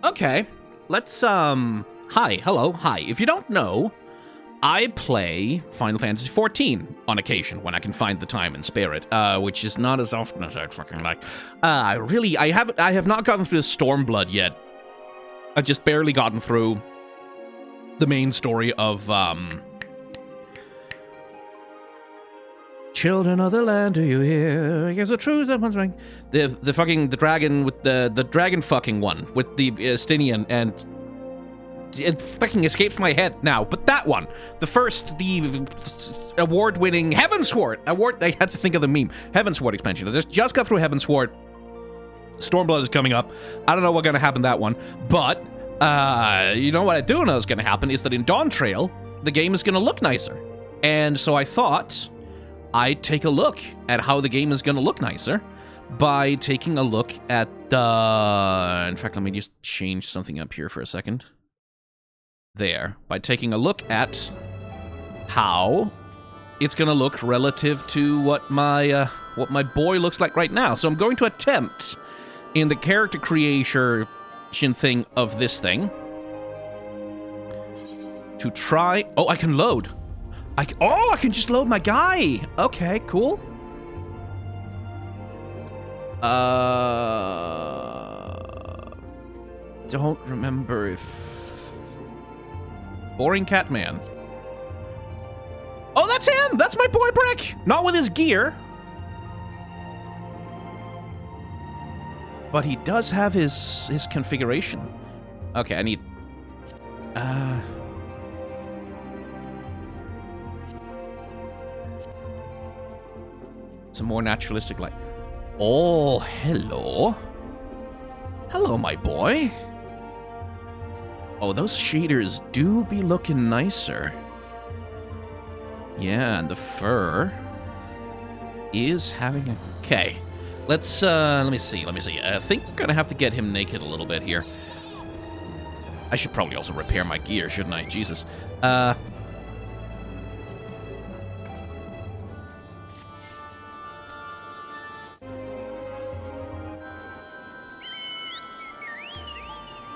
Okay, let's, hi, hello, hi. If you don't know, I play Final Fantasy XIV on occasion when I can find the time and spare it, which is not as often as I'd fucking like. I have not gotten through the Stormblood yet. I've just barely gotten through the main story of, Children of the land, do you hear? Here's the truth that one's ring. The dragon with the dragon fucking one with the Stinian, and it fucking escapes my head now. But that one, the award-winning Heavensward award. I had to think of the meme Heavensward expansion. I just got through Heavensward. Stormblood is coming up. I don't know what's gonna happen that one, but you know what I do know is gonna happen is that in Dawntrail the game is gonna look nicer, and so I thought I'd take a look at how the game is going to look nicer by taking a look at the... In fact, let me just change something up here for a second. There. By taking a look at how it's going to look relative to what my boy looks like right now. So I'm going to attempt, in the character creation thing of this thing, to try... Oh, I can load. I can just load my guy. Okay, cool. Don't remember if... Boring Catman. Oh, that's him! That's my boy Brick! Not with his gear. But he does have his configuration. Okay, I need... some more naturalistic light. Oh, hello. Hello, my boy. Oh, those shaders do be looking nicer. Yeah, and the fur is having a... Okay. Let's, let me see. I think we're gonna have to get him naked a little bit here. I should probably also repair my gear, shouldn't I? Jesus.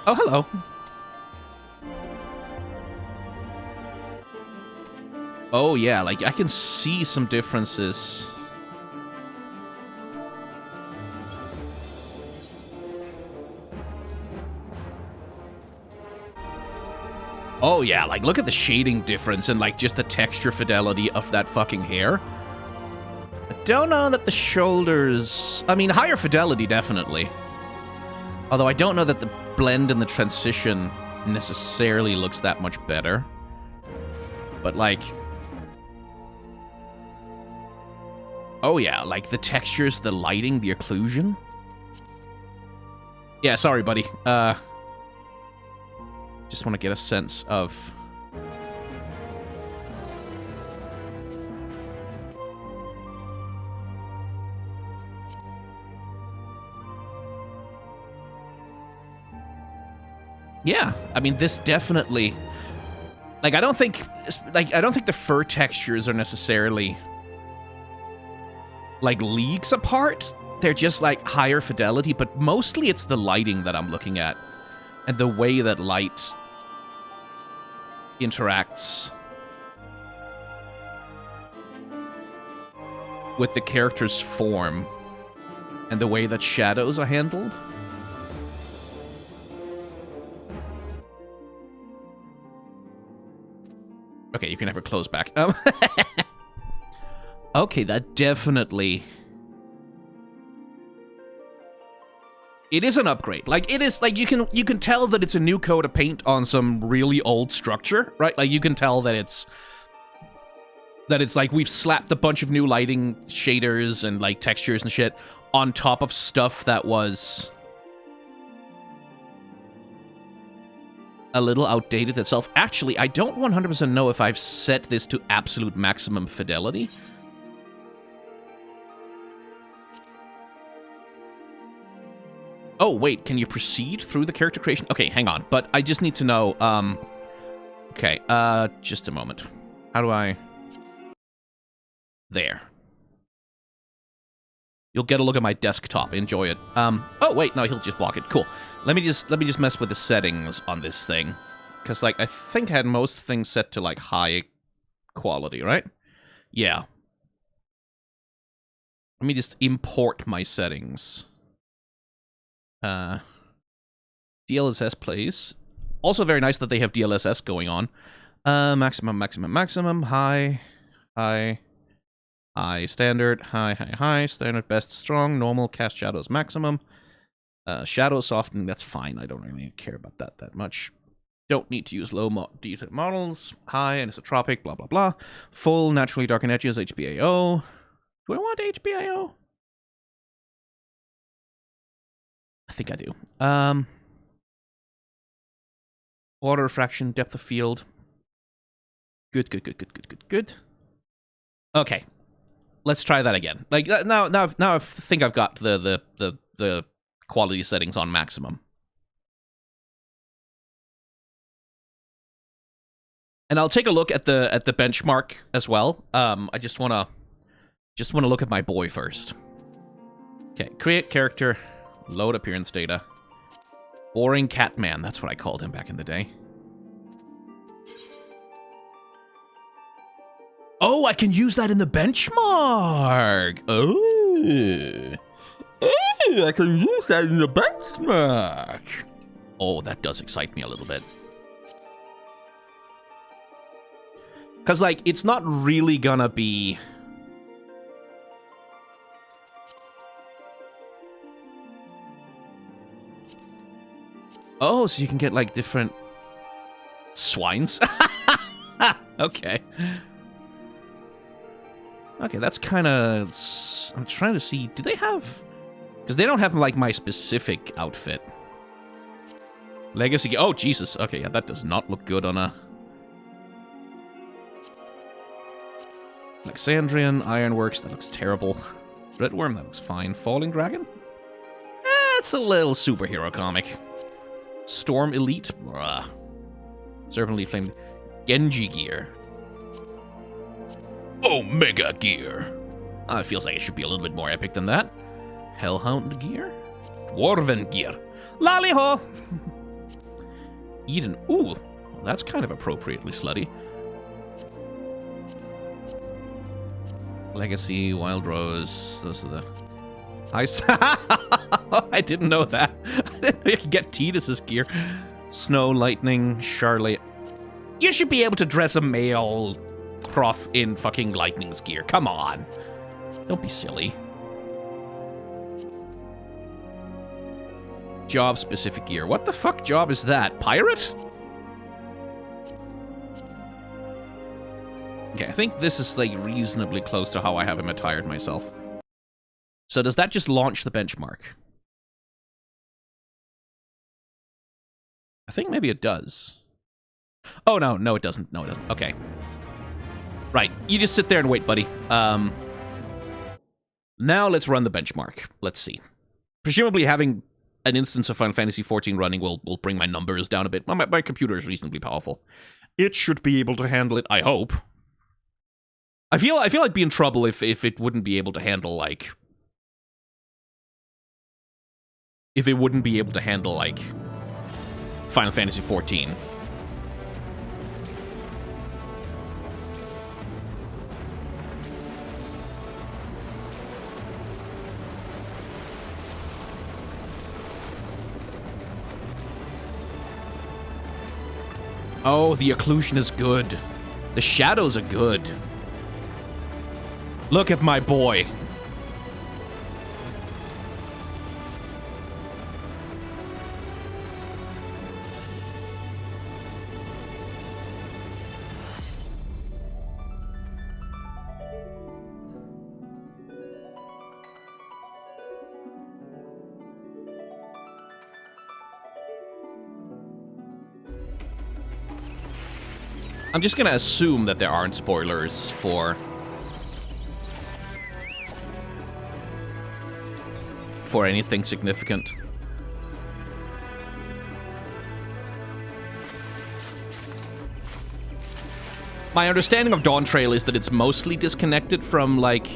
Oh, hello. Oh, yeah, like, I can see some differences. Oh, yeah, like, look at the shading difference and, like, just the texture fidelity of that fucking hair. I don't know that the shoulders... I mean, higher fidelity, definitely. Although I don't know that the blend and the transition necessarily looks that much better. But, like... Oh, yeah, like, the textures, the lighting, the occlusion. Yeah, sorry, buddy. Just want to get a sense of... Yeah, I mean, this definitely... Like, I don't think the fur textures are necessarily, like, leagues apart. They're just, like, higher fidelity, but mostly it's the lighting that I'm looking at. And the way that light interacts with the character's form. And the way that shadows are handled. Okay, you can never close back. Okay, that definitely... It is an upgrade. Like, it is, like, you can tell that it's a new coat of paint on some really old structure, right? Like, you can tell that it's like, we've slapped a bunch of new lighting shaders and, like, textures and shit on top of stuff that was a little outdated itself. Actually, I don't 100% know if I've set this to absolute maximum fidelity. Oh, wait, can you proceed through the character creation? Okay, hang on, but I just need to know, okay, just a moment. How do I... There. You'll get a look at my desktop. Enjoy it. Oh wait, no, he'll just block it. Cool. Let me just mess with the settings on this thing, because like I think I had most things set to like high quality, right? Yeah. Let me just import my settings. DLSS plays. Also very nice that they have DLSS going on. Maximum, high, standard, high, standard, best, strong, normal, cast shadows, maximum. Shadow softening, that's fine. I don't really care about that much. Don't need to use low detail models. High, anisotropic, blah, blah, blah. Full, naturally darkened edges, HBAO. Do I want HBAO? I think I do. Water refraction, depth of field. Good. Okay. Let's try that again. Like now I think I've got the quality settings on maximum. And I'll take a look at the benchmark as well. I just wanna look at my boy first. Okay, create character, load appearance data. Boring Catman, that's what I called him back in the day. Oh, I can use that in the benchmark! Oh, I can use that in the benchmark! Oh, that does excite me a little bit. Because, like, it's not really gonna be... Oh, so you can get, like, different... swines? Okay. Okay, that's kind of... I'm trying to see... Do they have... Because they don't have, like, my specific outfit. Legacy... Oh, Jesus. Okay, yeah, that does not look good on a... Alexandrian, Ironworks, that looks terrible. Redworm, that looks fine. Falling Dragon? It's a little superhero comic. Storm Elite? Bruh. Serpent Elite Flame. Genji Gear. Omega Gear. It feels like it should be a little bit more epic than that. Hellhound Gear? Dwarven Gear. Lollyho! Eden. Ooh, well, that's kind of appropriately slutty. Legacy, Wild Rose. Those are the... I didn't know that. I didn't know you could get Tidus's gear. Snow, Lightning, Charlotte. You should be able to dress a male Hroth in fucking Lightning's gear. Come on. Don't be silly. Job-specific gear. What the fuck job is that? Pirate? Okay, I think this is, like, reasonably close to how I have him attired myself. So does that just launch the benchmark? I think maybe it does. Oh, no, it doesn't. No, it doesn't. Okay. Right, you just sit there and wait, buddy. Now let's run the benchmark. Let's see. Presumably having an instance of Final Fantasy XIV running will bring my numbers down a bit. My computer is reasonably powerful. It should be able to handle it, I hope. I feel like I'd be in trouble if it wouldn't be able to handle, like... If it wouldn't be able to handle, like... Final Fantasy XIV. Oh, the occlusion is good. The shadows are good. Look at my boy. I'm just gonna assume that there aren't spoilers for anything significant. My understanding of Dawntrail is that it's mostly disconnected from, like,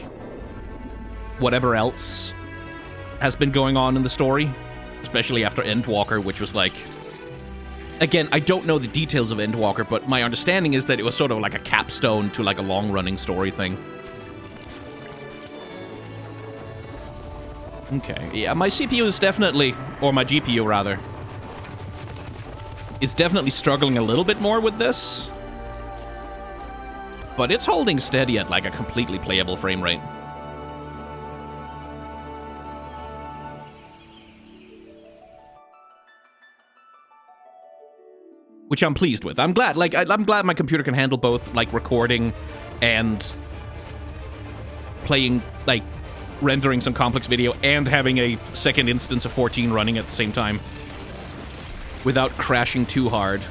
whatever else has been going on in the story, especially after Endwalker, which was like... Again, I don't know the details of Endwalker, but my understanding is that it was sort of like a capstone to like a long-running story thing. Okay, yeah, my CPU is definitely, or my GPU rather, is definitely struggling a little bit more with this. But it's holding steady at like a completely playable frame rate. Which I'm pleased with. I'm glad, like, I'm glad my computer can handle both, like, recording and playing, like, rendering some complex video and having a second instance of 14 running at the same time without crashing too hard.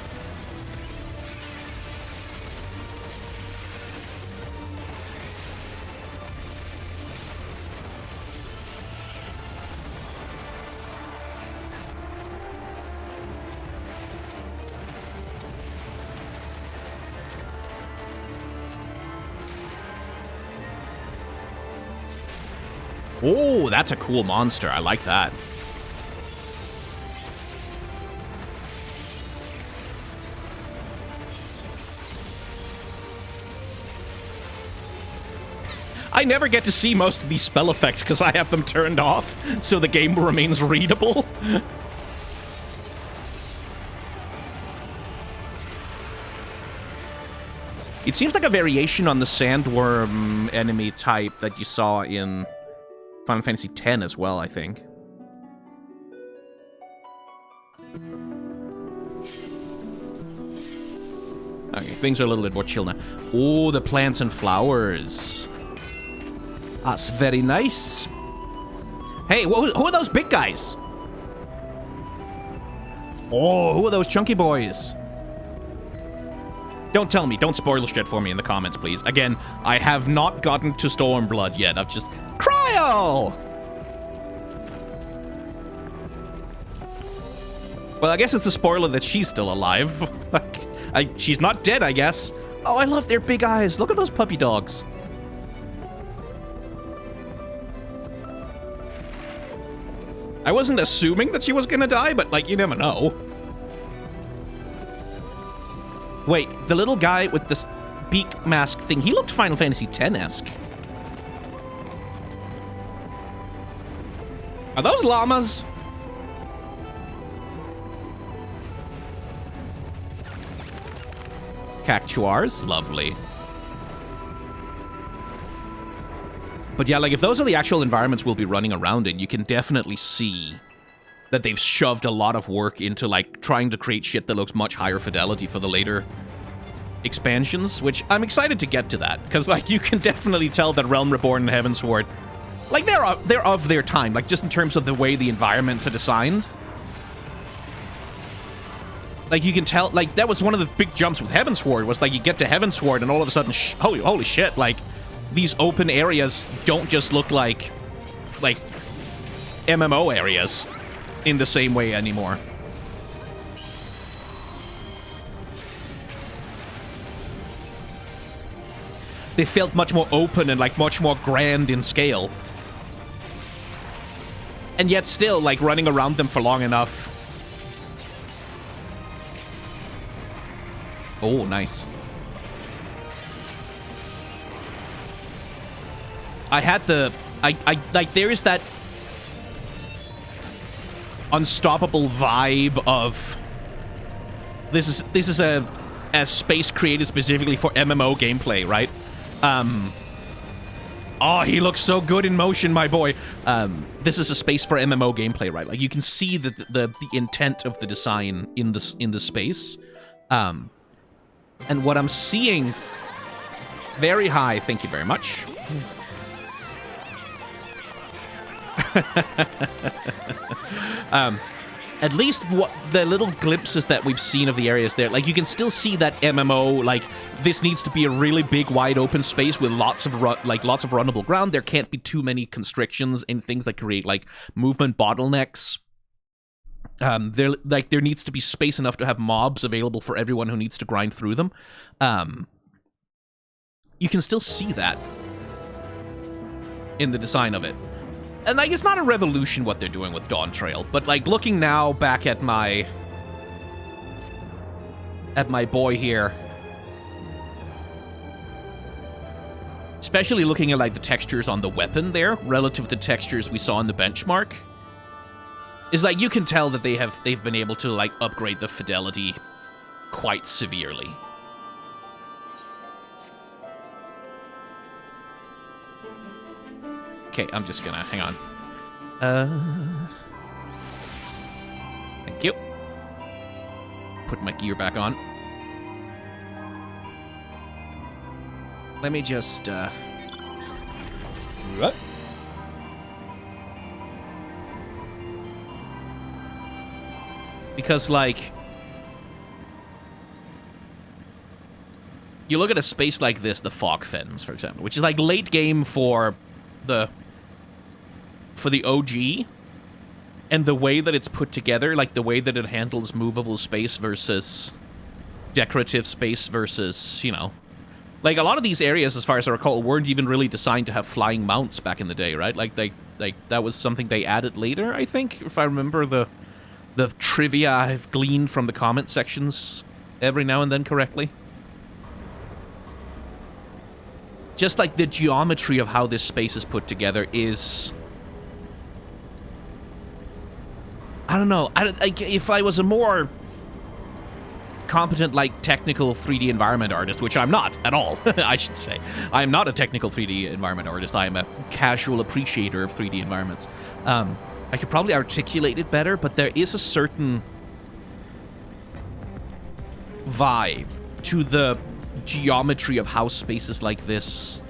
Oh, that's a cool monster. I like that. I never get to see most of these spell effects because I have them turned off, so the game remains readable. It seems like a variation on the sandworm enemy type that you saw in Final Fantasy X as well, I think. Okay, things are a little bit more chill now. Oh, the plants and flowers. That's very nice. Hey, who are those big guys? Oh, who are those chunky boys? Don't tell me. Don't spoil shit for me in the comments, please. Again, I have not gotten to Stormblood yet. I've just... Cryo! Well, I guess it's a spoiler that she's still alive. She's not dead, I guess. Oh, I love their big eyes. Look at those puppy dogs. I wasn't assuming that she was gonna die, but, like, you never know. Wait, the little guy with this beak mask thing, he looked Final Fantasy X-esque. Are those llamas? Cactuars? Lovely. But yeah, like, if those are the actual environments we'll be running around in, you can definitely see that they've shoved a lot of work into, like, trying to create shit that looks much higher fidelity for the later expansions, which I'm excited to get to that, because, like, you can definitely tell that Realm Reborn and Heavensward, like, they're of their time, like, just in terms of the way the environments are designed. Like, you can tell, like, that was one of the big jumps with Heavensward, was, like, you get to Heavensward and all of a sudden, holy shit, like, these open areas don't just look like MMO areas in the same way anymore. They felt much more open and, like, much more grand in scale. And yet still, like, running around them for long enough. Oh, nice. I had the... like, there is that unstoppable vibe of... This is a space created specifically for MMO gameplay, right? Oh, he looks so good in motion, my boy. This is a space for MMO gameplay, right? Like, you can see the intent of the design in the space. And what I'm seeing... Very high, thank you very much. At least what the little glimpses that we've seen of the areas there, like, you can still see that MMO, like, this needs to be a really big, wide open space with lots of runnable ground. There can't be too many constrictions and things that create, like, movement bottlenecks. There needs to be space enough to have mobs available for everyone who needs to grind through them. You can still see that in the design of it. And, like, it's not a revolution what they're doing with Dawntrail, but, like, looking now back at my boy here, especially looking at, like, the textures on the weapon there, relative to the textures we saw in the benchmark, is, like, you can tell that they've been able to, like, upgrade the fidelity quite severely. Okay, I'm just gonna... hang on. Thank you. Put my gear back on. Let me just, What? Because, like... you look at a space like this, the Fog Fens, for example, which is, like, late game for the OG, and the way that it's put together, like the way that it handles movable space versus decorative space versus, you know, like a lot of these areas, as far as I recall, weren't even really designed to have flying mounts back in the day, right? Like that was something they added later, I think, if I remember the trivia I've gleaned from the comment sections every now and then correctly. Just like the geometry of how this space is put together is... I don't know. If I was a more competent, like, technical 3D environment artist, which I'm not at all, I should say. I'm not a technical 3D environment artist. I am a casual appreciator of 3D environments. I could probably articulate it better, but there is a certain vibe to the geometry of how spaces like this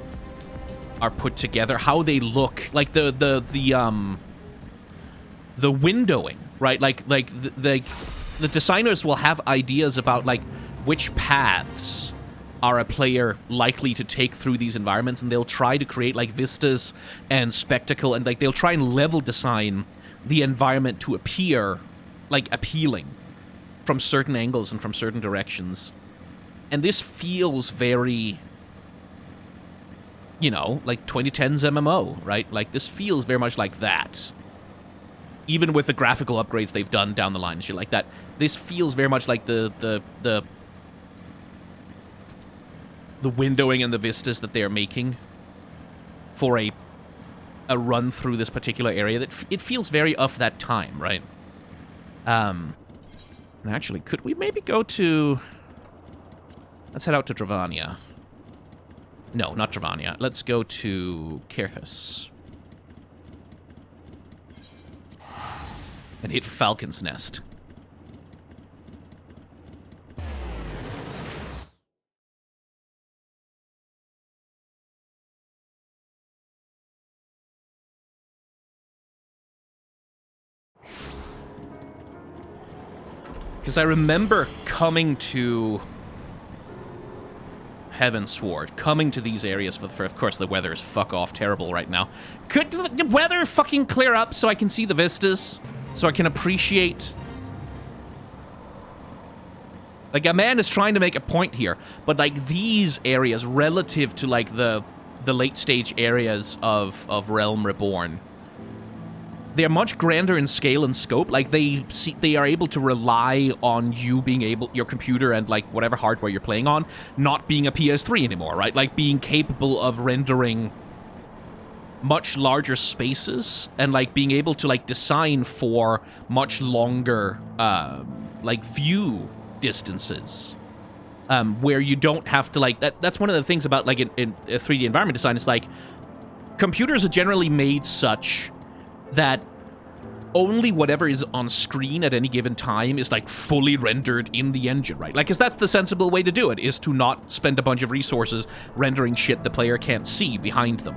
are put together, how they look, like the windowing, right? Like the designers will have ideas about, like, which paths are a player likely to take through these environments, and they'll try to create, like, vistas and spectacle, and, like, they'll try and level design the environment to appear, like, appealing from certain angles and from certain directions. And this feels very, you know, like 2010's MMO, right? Like, this feels very much like that. Even with the graphical upgrades they've done down the line and shit like that, this feels very much like the windowing and the vistas that they are making for a run through this particular area. That it feels very of that time, right? Actually, could we maybe go to... let's head out to Dravania. No, not Dravania. Let's go to Kerthus. And hit Falcon's Nest. Because I remember coming to Heavensward, coming to these areas for of course, the weather is fuck off terrible right now. Could the weather fucking clear up so I can see the vistas? So I can appreciate... like, a man is trying to make a point here, but, like, these areas relative to, like, the late stage areas of Realm Reborn, they're much grander in scale and scope. Like, they are able to rely on you being able, your computer and, like, whatever hardware you're playing on, not being a PS3 anymore, right? Like, being capable of rendering much larger spaces and, like, being able to, like, design for much longer, like, view distances, where you don't have to, like, that's one of the things about, like, in 3D environment design, is, like, computers are generally made such that only whatever is on screen at any given time is, like, fully rendered in the engine, right? Like, because that's the sensible way to do it, is to not spend a bunch of resources rendering shit the player can't see behind them.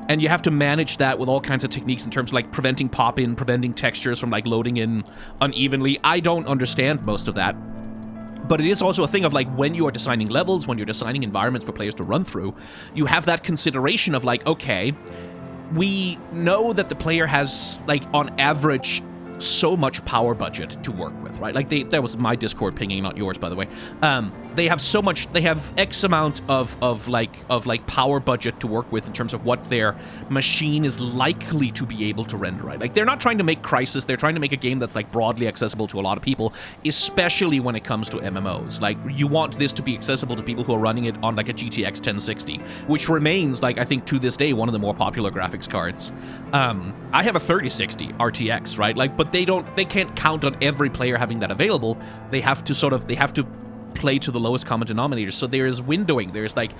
And you have to manage that with all kinds of techniques in terms of, like, preventing pop-in, preventing textures from, like, loading in unevenly. I don't understand most of that. But it is also a thing of, like, when you are designing levels, when you're designing environments for players to run through, you have that consideration of, like, okay, we know that the player has, like, on average, so much power budget to work with, right? Like that was my Discord pinging, not yours, by the way. They have so much, they have X amount of power budget to work with in terms of what their machine is likely to be able to render, right? Like they're not trying to make Crysis, they're trying to make a game that's like broadly accessible to a lot of people, especially when it comes to MMOs. Like you want this to be accessible to people who are running it on like a GTX 1060, which remains, like I think to this day, one of the more popular graphics cards. I have a 3060 RTX, right? Like, but they can't count on every player having that available. They have to play to the lowest common denominator. So there is windowing. There's like,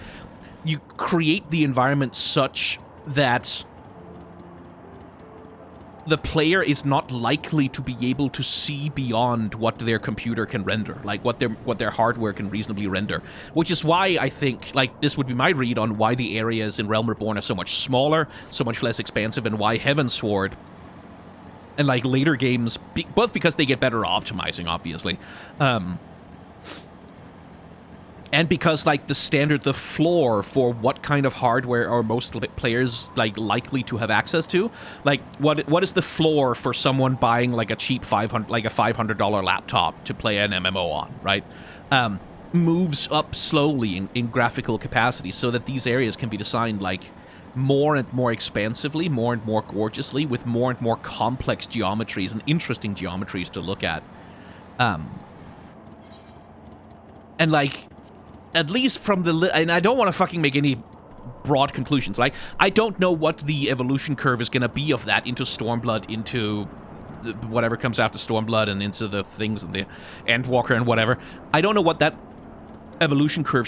you create the environment such that the player is not likely to be able to see beyond what their computer can render, like what their hardware can reasonably render. Which is why I think, like, this would be my read on why the areas in Realm Reborn are so much smaller, so much less expansive, and why Heavensward and like later games, both because they get better optimizing, obviously, and because like the floor for what kind of hardware are most players like likely to have access to, like what is the floor for someone buying like a cheap $500 laptop to play an MMO on, right? Moves up slowly in graphical capacity, so that these areas can be designed like more and more expansively, more and more gorgeously, with more and more complex geometries and interesting geometries to look at. And like, at least from the... And I don't want to fucking make any broad conclusions. Like, I don't know what the evolution curve is going to be of that into Stormblood, into whatever comes after Stormblood, and into the things and the Endwalker and whatever. I don't know what that evolution curve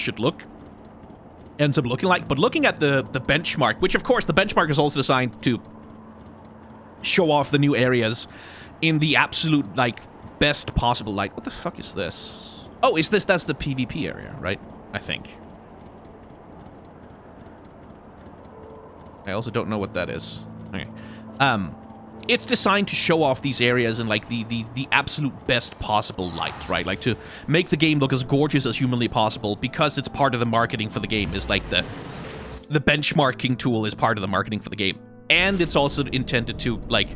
ends up looking like. But looking at the benchmark, which of course the benchmark is also designed to show off the new areas in the absolute, like, best possible light. What the fuck is this? Oh, that's the PvP area, right? I think. I also don't know what that is. Okay. It's designed to show off these areas in like the absolute best possible light, right? Like to make the game look as gorgeous as humanly possible, because it's part of the marketing for the game. Is like the benchmarking tool is part of the marketing for the game. And it's also intended to like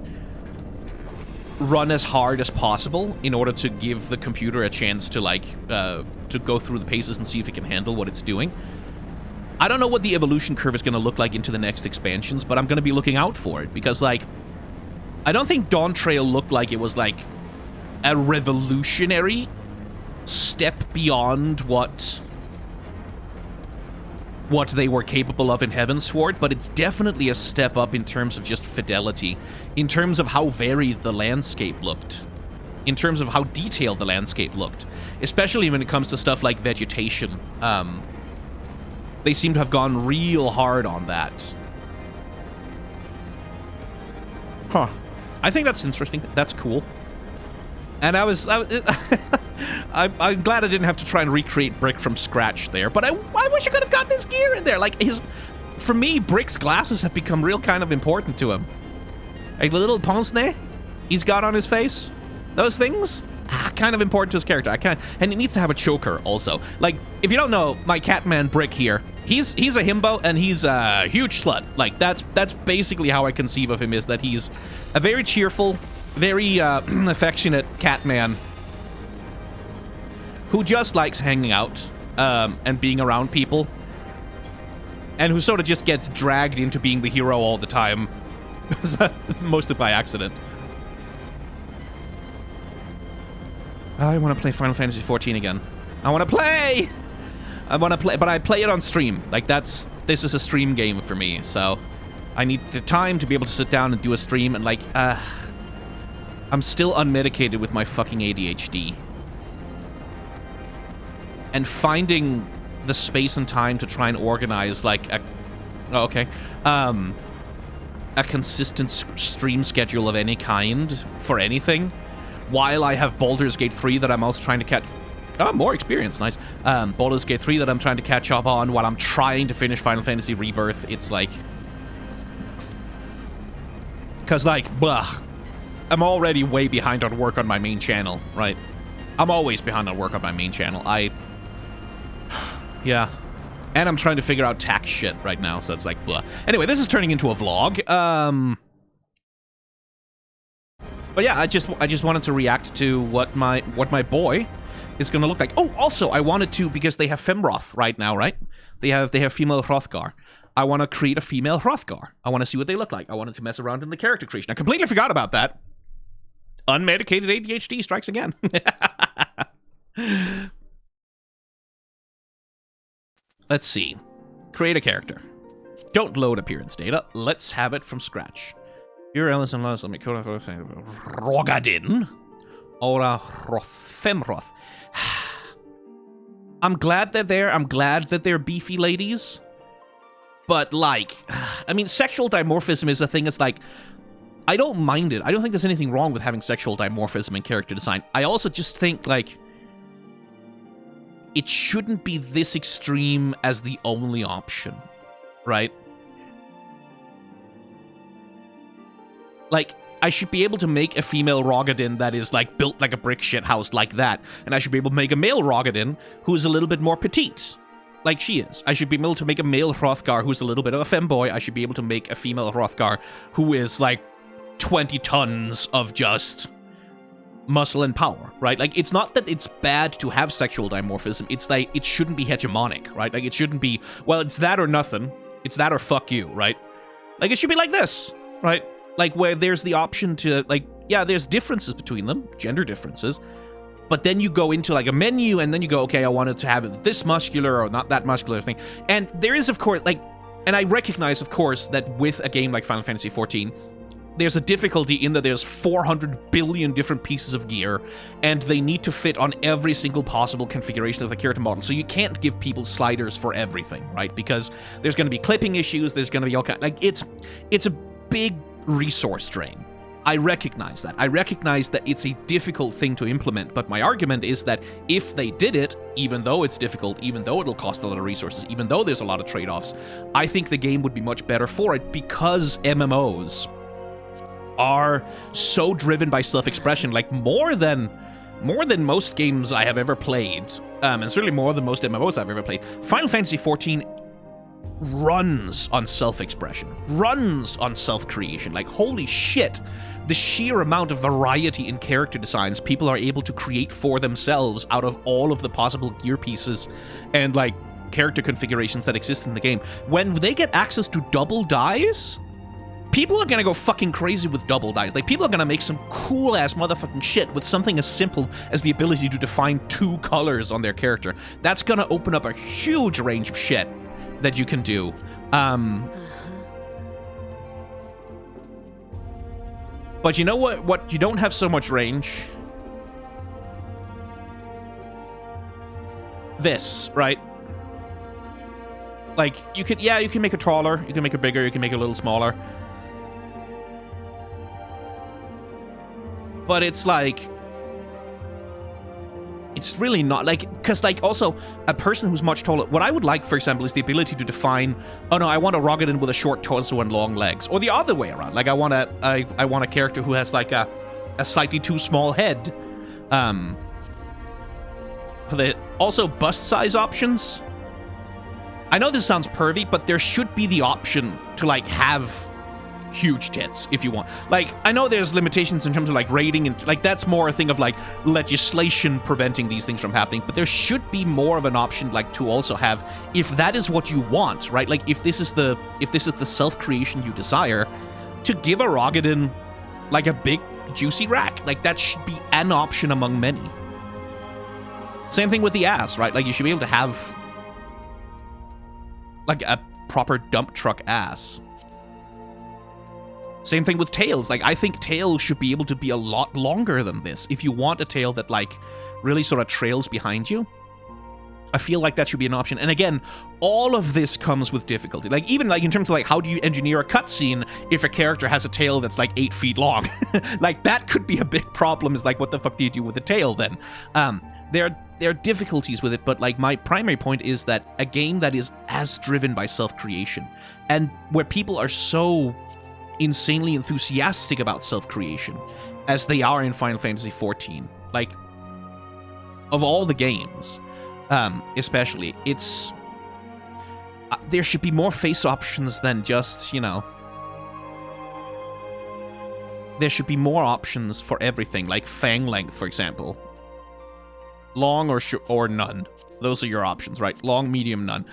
run as hard as possible in order to give the computer a chance to like to go through the paces and see if it can handle what it's doing. I don't know what the evolution curve is going to look like into the next expansions, but I'm going to be looking out for it, because like I don't think Dawntrail looked like it was like a revolutionary step beyond what they were capable of in Heavensward, but it's definitely a step up in terms of just fidelity, in terms of how varied the landscape looked, in terms of how detailed the landscape looked, especially when it comes to stuff like vegetation. They seem to have gone real hard on that. Huh. I think that's interesting. That's cool. And I'm glad I didn't have to try and recreate Brick from scratch there, but I wish I could have gotten his gear in there. Like, for me, Brick's glasses have become real kind of important to him. Like the little pince-nez he's got on his face, those things, kind of important to his character. And he needs to have a choker also. Like, if you don't know, my Catman Brick here, he's a himbo, and he's a huge slut. Like, that's basically how I conceive of him, is that he's a very cheerful, very affectionate Catman who just likes hanging out and being around people, and who sort of just gets dragged into being the hero all the time, mostly by accident. I want to play Final Fantasy XIV again. I want to play, but I play it on stream. Like, this is a stream game for me, so I need the time to be able to sit down and do a stream, and like, I'm still unmedicated with my fucking ADHD. And finding the space and time to try and organize, like, a consistent stream schedule of any kind for anything, while I have Baldur's Gate 3 that I'm also trying to catch... Oh, more experience, nice. Baldur's Gate 3 that I'm trying to catch up on, while I'm trying to finish Final Fantasy Rebirth. It's like... Because, like, blah. I'm already way behind on work on my main channel, right? I'm always behind on work on my main channel. Yeah. And I'm trying to figure out tax shit right now, so it's like, blah. Anyway, this is turning into a vlog. But yeah, I just wanted to react to what my boy is going to look like. Oh, also, I wanted to, because they have Femroth right now, right? They have female Hrothgar. I want to create a female Hrothgar. I want to see what they look like. I wanted to mess around in the character creation. I completely forgot about that. Unmedicated ADHD strikes again. Let's see. Create a character. Don't load appearance data. Let's have it from scratch. Here, Ellison, let me code Rogadin. Ora Femroth. I'm glad they're there. I'm glad that they're beefy ladies. But, like, I mean, sexual dimorphism is a thing. It's like, I don't mind it. I don't think there's anything wrong with having sexual dimorphism in character design. I also just think, like, it shouldn't be this extreme as the only option, right? Like, I should be able to make a female Rogadin that is, like, built like a brick shithouse like that. And I should be able to make a male Rogadin who is a little bit more petite, like she is. I should be able to make a male Hrothgar who's a little bit of a femboy. I should be able to make a female Hrothgar who is, like, 20 tons of just muscle and power, right? Like, it's not that it's bad to have sexual dimorphism. It's like, it shouldn't be hegemonic, right? Like, it shouldn't be, well, it's that or nothing. It's that or fuck you, right? Like, it should be like this, right? Like, where there's the option to, like, yeah, there's differences between them, gender differences, but then you go into, like, a menu, and then you go, okay, I wanted to have it this muscular or not that muscular thing. And there is, of course, like, and I recognize, of course, that with a game like Final Fantasy XIV, there's a difficulty in that there's 400 billion different pieces of gear, and they need to fit on every single possible configuration of the character model. So you can't give people sliders for everything, right? Because there's going to be clipping issues, there's going to be all kind, like, it's a big resource drain. I recognize that. I recognize that it's a difficult thing to implement, but my argument is that if they did it, even though it's difficult, even though it'll cost a lot of resources, even though there's a lot of trade-offs, I think the game would be much better for it, because MMOs are so driven by self-expression, like more than most games I have ever played, and certainly more than most MMOs I've ever played. Final Fantasy XIV runs on self-expression, runs on self-creation. Like, holy shit, the sheer amount of variety in character designs people are able to create for themselves out of all of the possible gear pieces and, like, character configurations that exist in the game. When they get access to double dyes, people are gonna go fucking crazy with double dyes. Like, people are gonna make some cool-ass motherfucking shit with something as simple as the ability to define 2 colors on their character. That's gonna open up a huge range of shit that you can do. But you know what you don't have so much range? This, right? Like, you can make it taller, you can make it bigger, you can make it a little smaller. But it's like, it's really not, like, because, like, also, a person who's much taller, what I would like, for example, is the ability to define, oh no, I want a Rogadin with a short torso and long legs, or the other way around. Like, I want a character who has, like, a slightly too small head. Also, bust size options. I know this sounds pervy, but there should be the option to, like, have huge tits if you want. Like, I know there's limitations in terms of, like, rating, and, like, that's more a thing of, like, legislation preventing these things from happening, but there should be more of an option, like, to also have, if that is what you want, right? Like, if this is the self-creation you desire, to give a Rogadin, like, a big juicy rack. Like, that should be an option among many. Same thing with the ass, right? Like, you should be able to have, like, a proper dump truck ass. Same thing with tails. Like, I think tails should be able to be a lot longer than this. If you want a tail that, like, really sort of trails behind you, I feel like that should be an option. And again, all of this comes with difficulty. Like, even, like, in terms of, like, how do you engineer a cutscene if a character has a tail that's, like, 8 feet long? Like, that could be a big problem, is, like, what the fuck do you do with the tail then? There are difficulties with it, but, like, my primary point is that a game that is as driven by self-creation, and where people are so insanely enthusiastic about self-creation as they are in Final Fantasy XIV, like, of all the games, especially, it's there should be more face options than just, you know, there should be more options for everything, like fang length, for example. Long or none. Those are your options, right? Long, medium, none.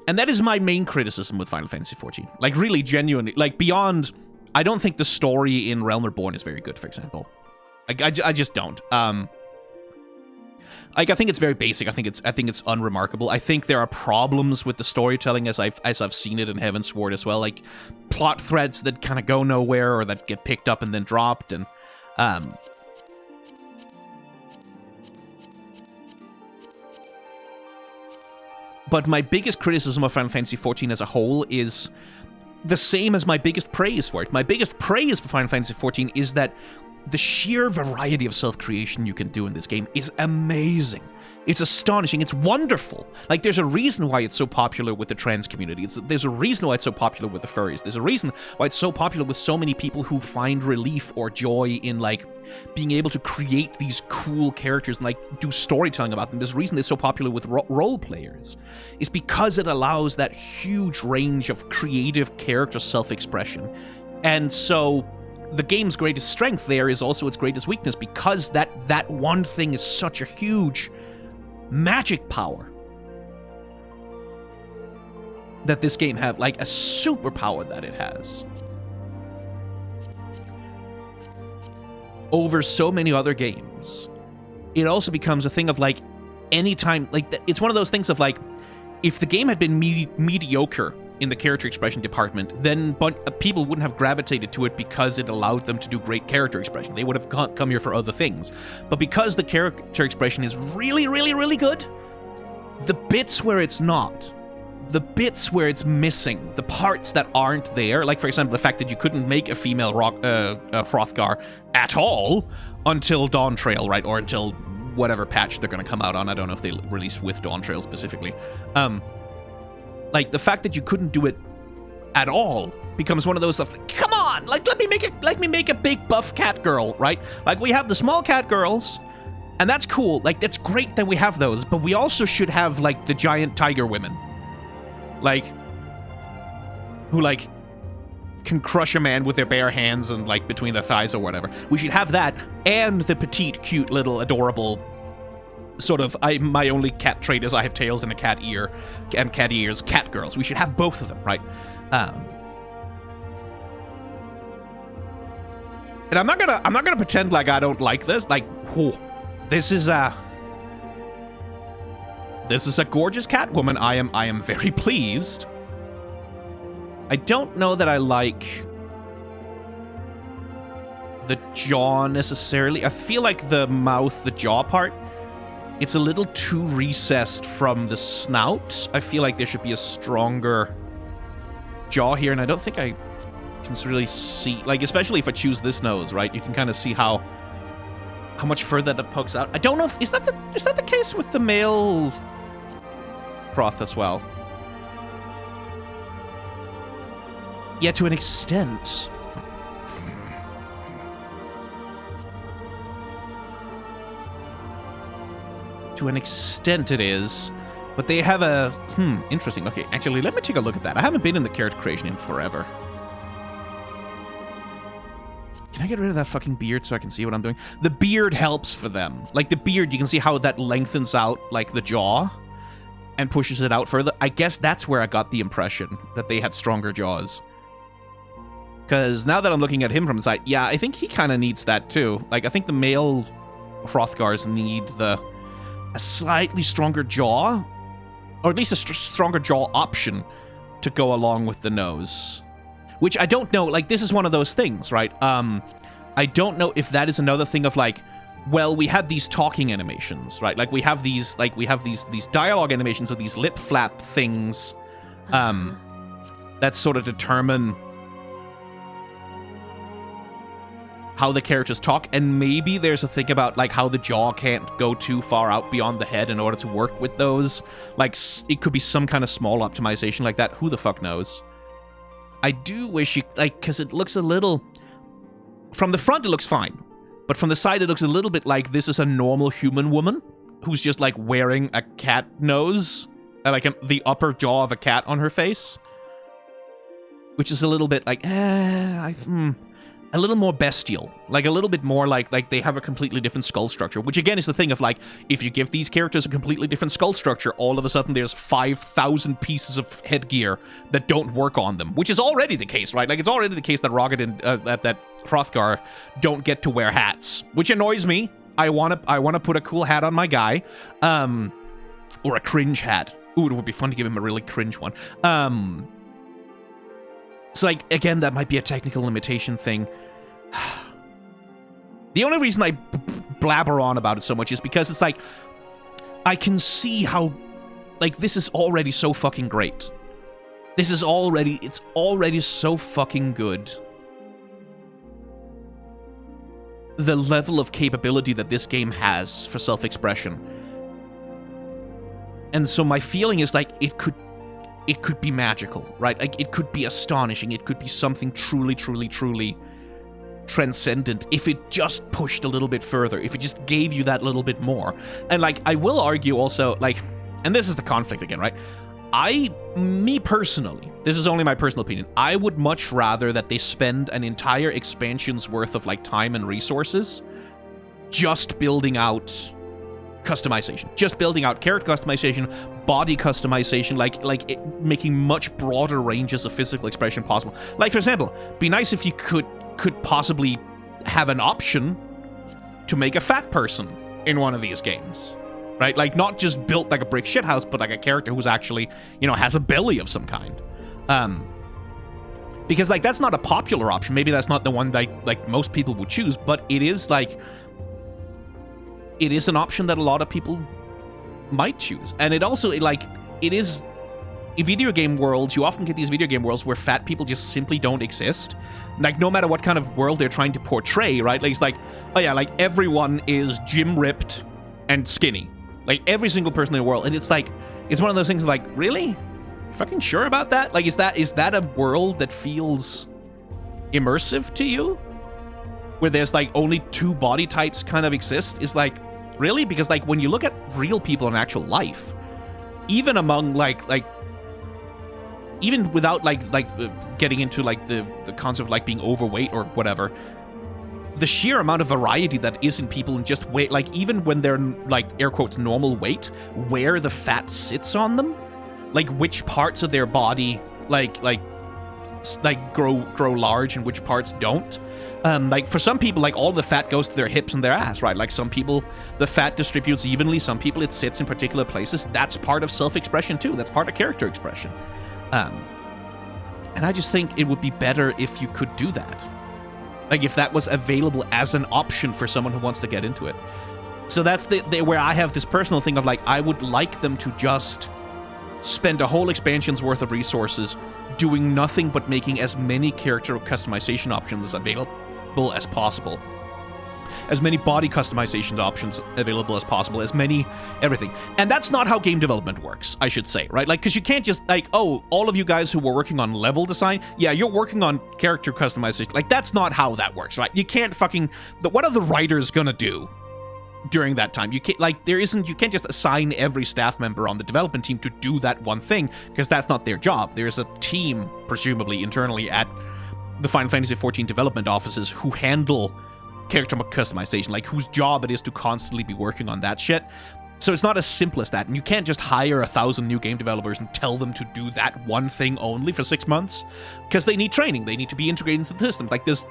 And that is my main criticism with Final Fantasy XIV. Like, really, genuinely. Like, beyond... I don't think the story in Realm Reborn is very good, for example. I just don't. Like, I think it's very basic. I think it's unremarkable. I think there are problems with the storytelling as I've seen it in Heavensward as well. Like, plot threads that kind of go nowhere or that get picked up and then dropped. And, but my biggest criticism of Final Fantasy XIV as a whole is the same as my biggest praise for it. My biggest praise for Final Fantasy XIV is that the sheer variety of self-creation you can do in this game is amazing. It's astonishing. It's wonderful. Like, there's a reason why it's so popular with the trans community. There's a reason why it's so popular with the furries. There's a reason why it's so popular with so many people who find relief or joy in, like, being able to create these cool characters and, like, do storytelling about them. There's a reason it's so popular with role players. It's because it allows that huge range of creative character self-expression. And so the game's greatest strength there is also its greatest weakness, because that one thing is such a huge magic power that this game have, like a superpower that it has over so many other games. It also becomes a thing of, like, anytime, like, it's one of those things of, like, if the game had been mediocre in the character expression department, then people wouldn't have gravitated to it because it allowed them to do great character expression. They would have come here for other things. But because the character expression is really, really, really good, the bits where it's not, the bits where it's missing, the parts that aren't there, like, for example, the fact that you couldn't make a female Hrothgar at all until Dawntrail, right? Or until whatever patch they're going to come out on. I don't know if they release with Dawntrail specifically. Like, the fact that you couldn't do it at all becomes one of those stuff. Like, come on, like, let me make a big buff cat girl, right? Like, we have the small cat girls, and that's cool. Like, that's great that we have those, but we also should have, like, the giant tiger women, like, who, like, can crush a man with their bare hands and, like, between their thighs or whatever. We should have that, and the petite, cute, little, adorable, sort of, my only cat trait is I have tails and a cat ear, and cat ears, cat girls. We should have both of them, right? And I'm not gonna pretend like I don't like this. Like, whew, this is a gorgeous cat woman. I am very pleased. I don't know that I like the jaw necessarily. I feel like the mouth, the jaw part, it's a little too recessed from the snout. I feel like there should be a stronger jaw here, and I don't think I can really see, like, especially if I choose this nose, right? You can kind of see how much further that pokes out. I don't know if is that the case with the male Hroth as well? Yeah, to an extent. To an extent it is, but they have a interesting. Okay, actually, let me take a look at that. I haven't been in the character creation in forever. Can I get rid of that fucking beard so I can see what I'm doing? The beard helps for them. Like, the beard, you can see how that lengthens out, like, the jaw and pushes it out further. I guess that's where I got the impression that they had stronger jaws. Because now that I'm looking at him from the side, yeah, I think he kind of needs that too. Like, I think the male Hrothgars need a slightly stronger jaw, or at least a stronger jaw option to go along with the nose. Which I don't know, like, this is one of those things, right? I don't know if that is another thing of, like, well, we have these talking animations, right? Like, we have these dialogue animations of these lip flap things that sort of determine how the characters talk, and maybe there's a thing about, like, how the jaw can't go too far out beyond the head in order to work with those. Like, it could be some kind of small optimization like that. Who the fuck knows? I do wish you, like, because it looks a little... From the front, it looks fine. But from the side, it looks a little bit like this is a normal human woman who's just, like, wearing a cat nose, like the upper jaw of a cat on her face. Which is a little bit like, a little more bestial, like a little bit more like they have a completely different skull structure, which again is the thing of like, if you give these characters a completely different skull structure, all of a sudden there's 5,000 pieces of headgear that don't work on them, which is already the case, right? Like, it's already the case that Rocket and that Hrothgar don't get to wear hats, which annoys me. I wanna put a cool hat on my guy, or a cringe hat. Ooh, it would be fun to give him a really cringe one. So, like, again, that might be a technical limitation thing. The only reason I blabber on about it so much is because it's like, I can see how, like, this is already so fucking great. It's already so fucking good. The level of capability that this game has for self-expression. And so my feeling is like, it could be magical, right? Like, it could be astonishing. It could be something truly, truly, truly transcendent if it just pushed a little bit further, if it just gave you that little bit more. And, like, I will argue also, like, and this is the conflict again, right? Me personally, this is only my personal opinion, I would much rather that they spend an entire expansion's worth of, like, time and resources just building out customization, just building out character customization, body customization, making much broader ranges of physical expression possible. Like, for example, be nice if you could possibly have an option to make a fat person in one of these games, right? Like, not just built like a brick shithouse, but like a character who's actually, you know, has a belly of some kind. Because, like, that's not a popular option. Maybe that's not the one that, like, most people would choose, but it is, like, it is an option that a lot of people might choose. And it also, like, it is, in video game worlds, you often get these video game worlds where fat people just simply don't exist. Like, no matter what kind of world they're trying to portray, right? Like, it's like, oh yeah, like, everyone is gym ripped and skinny. Like, every single person in the world. And it's like, it's one of those things like, really? You fucking sure about that? Like, is that a world that feels immersive to you? Where there's, like, only two body types kind of exist? Is like, really? Because, like, when you look at real people in actual life, even among, like even without, getting into, like, the concept of, like, being overweight or whatever, the sheer amount of variety that is in people and just weight, like, even when they're, like, air quotes, normal weight, where the fat sits on them, like, which parts of their body, like grow large and which parts don't. Like, for some people, like, all the fat goes to their hips and their ass, right? Like, some people, the fat distributes evenly. Some people, it sits in particular places. That's part of self-expression, too. That's part of character expression. And I just think it would be better if you could do that. Like, if that was available as an option for someone who wants to get into it. So that's where I have this personal thing of, like, I would like them to just spend a whole expansion's worth of resources doing nothing but making as many character customization options available as possible. As many body customization options available as possible, as many everything. And that's not how game development works, I should say, right? Like, because you can't just, like, oh, all of you guys who were working on level design, yeah, you're working on character customization. Like, that's not how that works, right? You can't fucking, what are the writers gonna do during that time? You can't, like, you can't just assign every staff member on the development team to do that one thing, because that's not their job. There's a team, presumably internally at the Final Fantasy XIV development offices, who handle character customization, like, whose job it is to constantly be working on that shit. So it's not as simple as that, and you can't just hire 1,000 new game developers and tell them to do that one thing only for 6 months, because they need training, they need to be integrated into the system. Like, this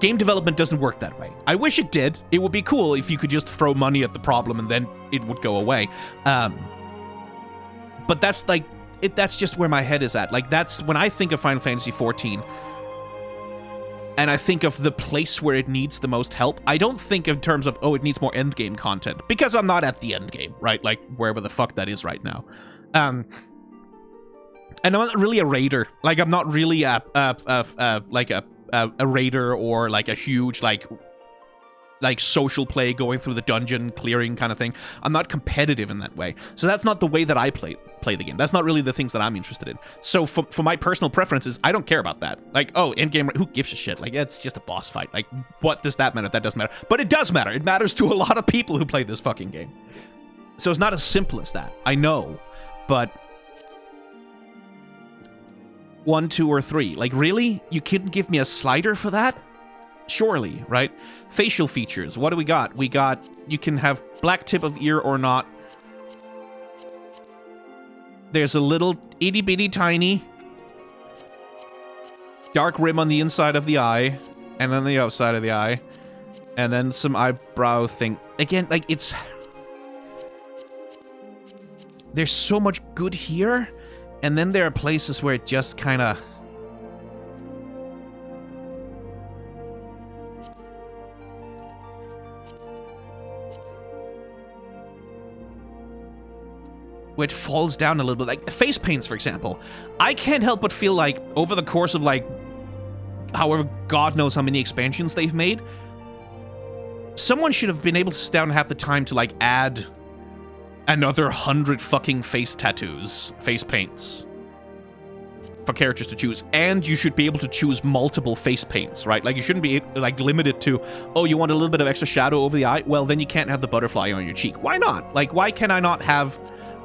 game development doesn't work that way. I wish it did. It would be cool if you could just throw money at the problem and then it would go away. But that's, like, that's just where my head is at. Like, that's when I think of Final Fantasy XIV, and I think of the place where it needs the most help, I don't think in terms of, oh, it needs more endgame content, because I'm not at the endgame, right? Like, wherever the fuck that is right now. And I'm not really a raider. Like, I'm not really a raider or, like, a huge, like social play going through the dungeon clearing kind of thing. I'm not competitive in that way. So that's not the way that I play the game. That's not really the things that I'm interested in. So for my personal preferences, I don't care about that. Like, oh, endgame, who gives a shit? Like, it's just a boss fight. Like, what does that matter? That doesn't matter. But it does matter. It matters to a lot of people who play this fucking game. So it's not as simple as that. I know. But 1, 2, or 3. Like, really? You couldn't give me a slider for that? Surely, right? Facial features. What do we got? We got, you can have black tip of ear or not. There's a little itty bitty tiny dark rim on the inside of the eye, and then the outside of the eye, and then some eyebrow thing. Again, like, it's... There's so much good here, and then there are places where it just kind of... where it falls down a little bit. Like, face paints, for example. I can't help but feel like, over the course of, like, however, God knows how many expansions they've made, someone should have been able to sit down and have the time to, like, add another 100 fucking face tattoos, face paints, for characters to choose. And you should be able to choose multiple face paints, right? Like, you shouldn't be, like, limited to, oh, you want a little bit of extra shadow over the eye? Well, then you can't have the butterfly on your cheek. Why not? Like, why can I not have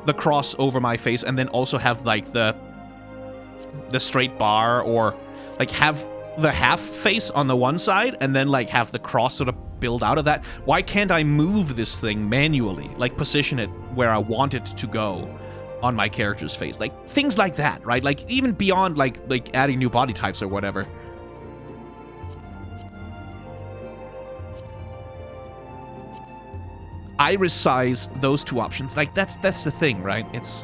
the cross over my face and then also have, like, the straight bar, or, like, have the half face on the one side and then, like, have the cross sort of build out of that? Why can't I move this thing manually? Like, position it where I want it to go on my character's face? Like, things like that, right? Like, even beyond, like adding new body types or whatever. Iris size, those two options. Like, that's the thing, right? It's...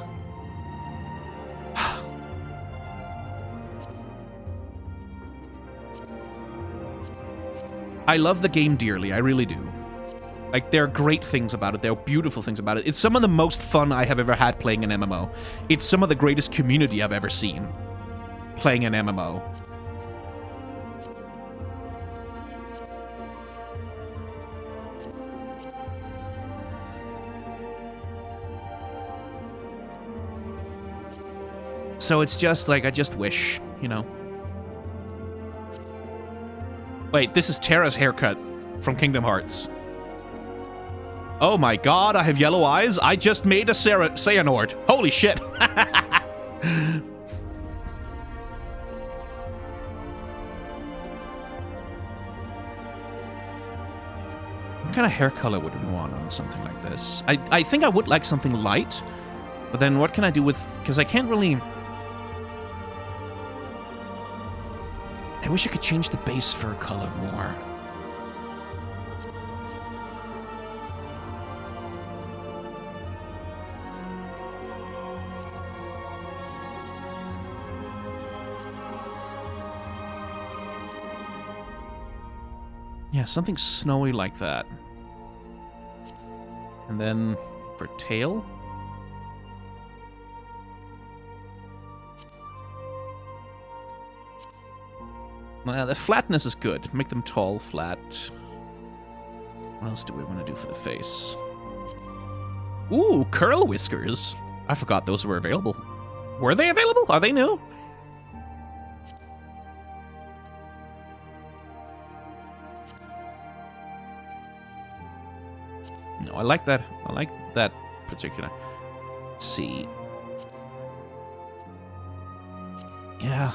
I love the game dearly, I really do. Like, there are great things about it, there are beautiful things about it. It's some of the most fun I have ever had playing an MMO. It's some of the greatest community I've ever seen playing an MMO. So it's just like, I just wish, you know. Wait, this is Terra's haircut from Kingdom Hearts. Oh my god, I have yellow eyes? I just made a Xehanort. Holy shit. What kind of hair color would we want on something like this? I think I would like something light, but then what can I do with... Because I can't really... I wish I could change the base fur color more. Yeah, something snowy like that. And then for tail? Well, the flatness is good. Make them tall, flat. What else do we want to do for the face? Ooh, curl whiskers. I forgot those were available. Were they available? Are they new? No, I like that. I like that particular. Let's see. Yeah.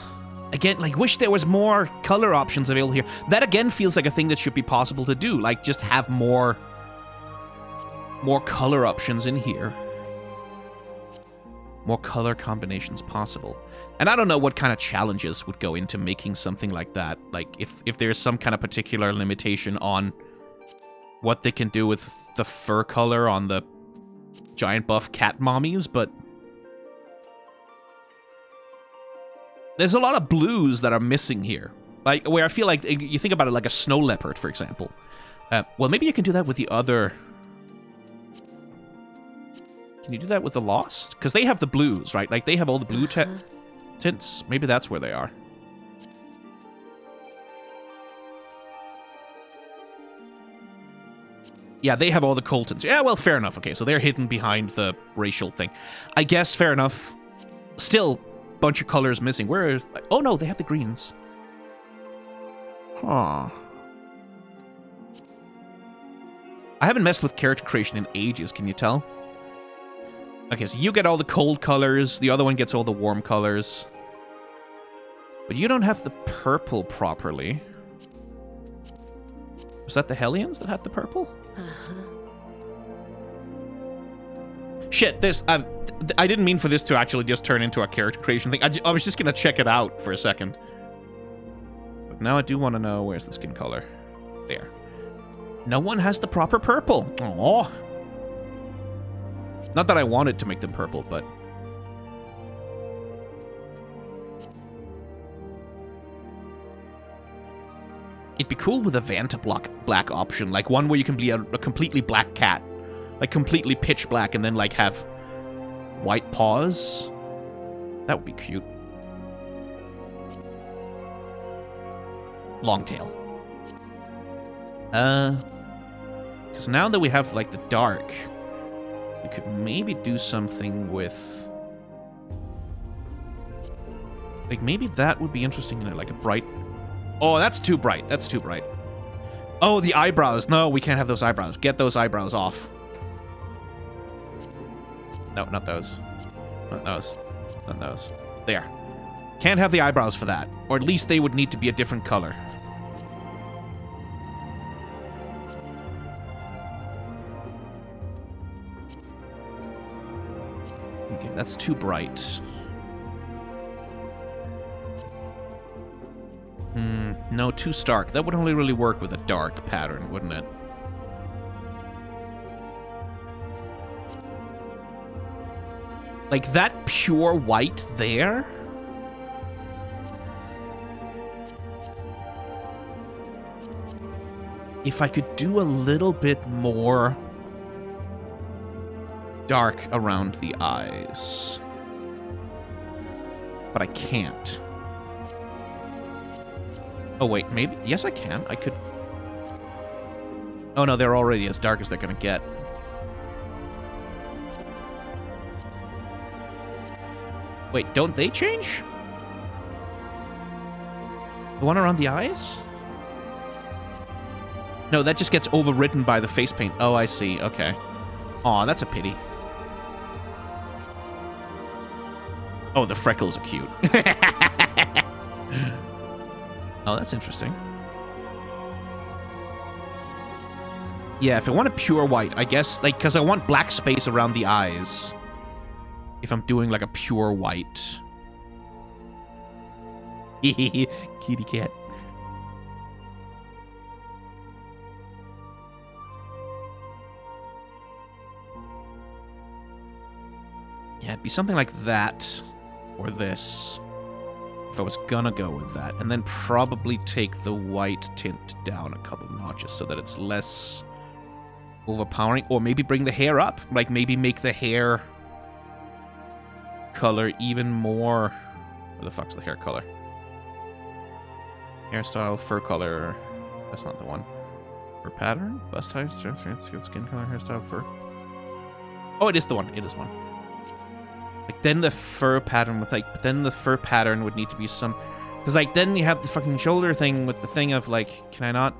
Again, like, wish there was more color options available here. That, again, feels like a thing that should be possible to do. Like, just have more color options in here. More color combinations possible. And I don't know what kind of challenges would go into making something like that. Like, if there's some kind of particular limitation on what they can do with the fur color on the giant buff cat mommies, but... There's a lot of blues that are missing here. Like, where I feel like, you think about it like a snow leopard, for example. Well, maybe you can do that with the other... Can you do that with the Lost? Because they have the blues, right? Like, they have all the blue tints. Maybe that's where they are. Yeah, they have all the cold tints. Yeah, well, fair enough. Okay, so they're hidden behind the racial thing. I guess, fair enough. Still... bunch of colors missing. Where is... Oh, no, they have the greens. Huh. I haven't messed with character creation in ages, can you tell? Okay, so you get all the cold colors. The other one gets all the warm colors. But you don't have the purple properly. Was that the Hellions that had the purple? Shit, this... I didn't mean for this to actually just turn into a character creation thing. I was just gonna check it out for a second. But now I do want to know where's the skin color. There. No one has the proper purple. Aww. Not that I wanted to make them purple, but... It'd be cool with a Vanta black option, like one where you can be a completely black cat. Like completely pitch black and then like have white paws. That would be cute. Long tail. Because now that we have like the dark, we could maybe do something with... Like maybe that would be interesting in like a bright... Oh, that's too bright. That's too bright. Oh, the eyebrows. No, we can't have those eyebrows. Get those eyebrows off. No, not those. Not those. Not those. There. Can't have the eyebrows for that. Or at least they would need to be a different color. Okay, that's too bright. No, too stark. That would only really work with a dark pattern, wouldn't it? Like that pure white there? If I could do a little bit more dark around the eyes. But I can't. Oh, wait, maybe... Yes, I can. I could... Oh, no, they're already as dark as they're gonna get. Wait, don't they change? The one around the eyes? No, that just gets overwritten by the face paint. Oh, I see. Okay. Aw, that's a pity. Oh, the freckles are cute. Oh, that's interesting. Yeah, if I want a pure white, I guess, like, because I want black space around the eyes. If I'm doing, like, a pure white. Kitty cat. Yeah, it'd be something like that. Or this. If I was gonna go with that. And then probably take the white tint down a couple notches so that it's less overpowering. Or maybe bring the hair up. Like, maybe make the hair color even more... Where the fuck's the hair color? Hairstyle, fur color... That's not the one. Fur pattern? Bust height, strength, skin color, hairstyle, fur... Oh, it is the one. It is one. Like, then the fur pattern with, like... But then the fur pattern would need to be some... Because, like, then you have the fucking shoulder thing with the thing of, like... Can I not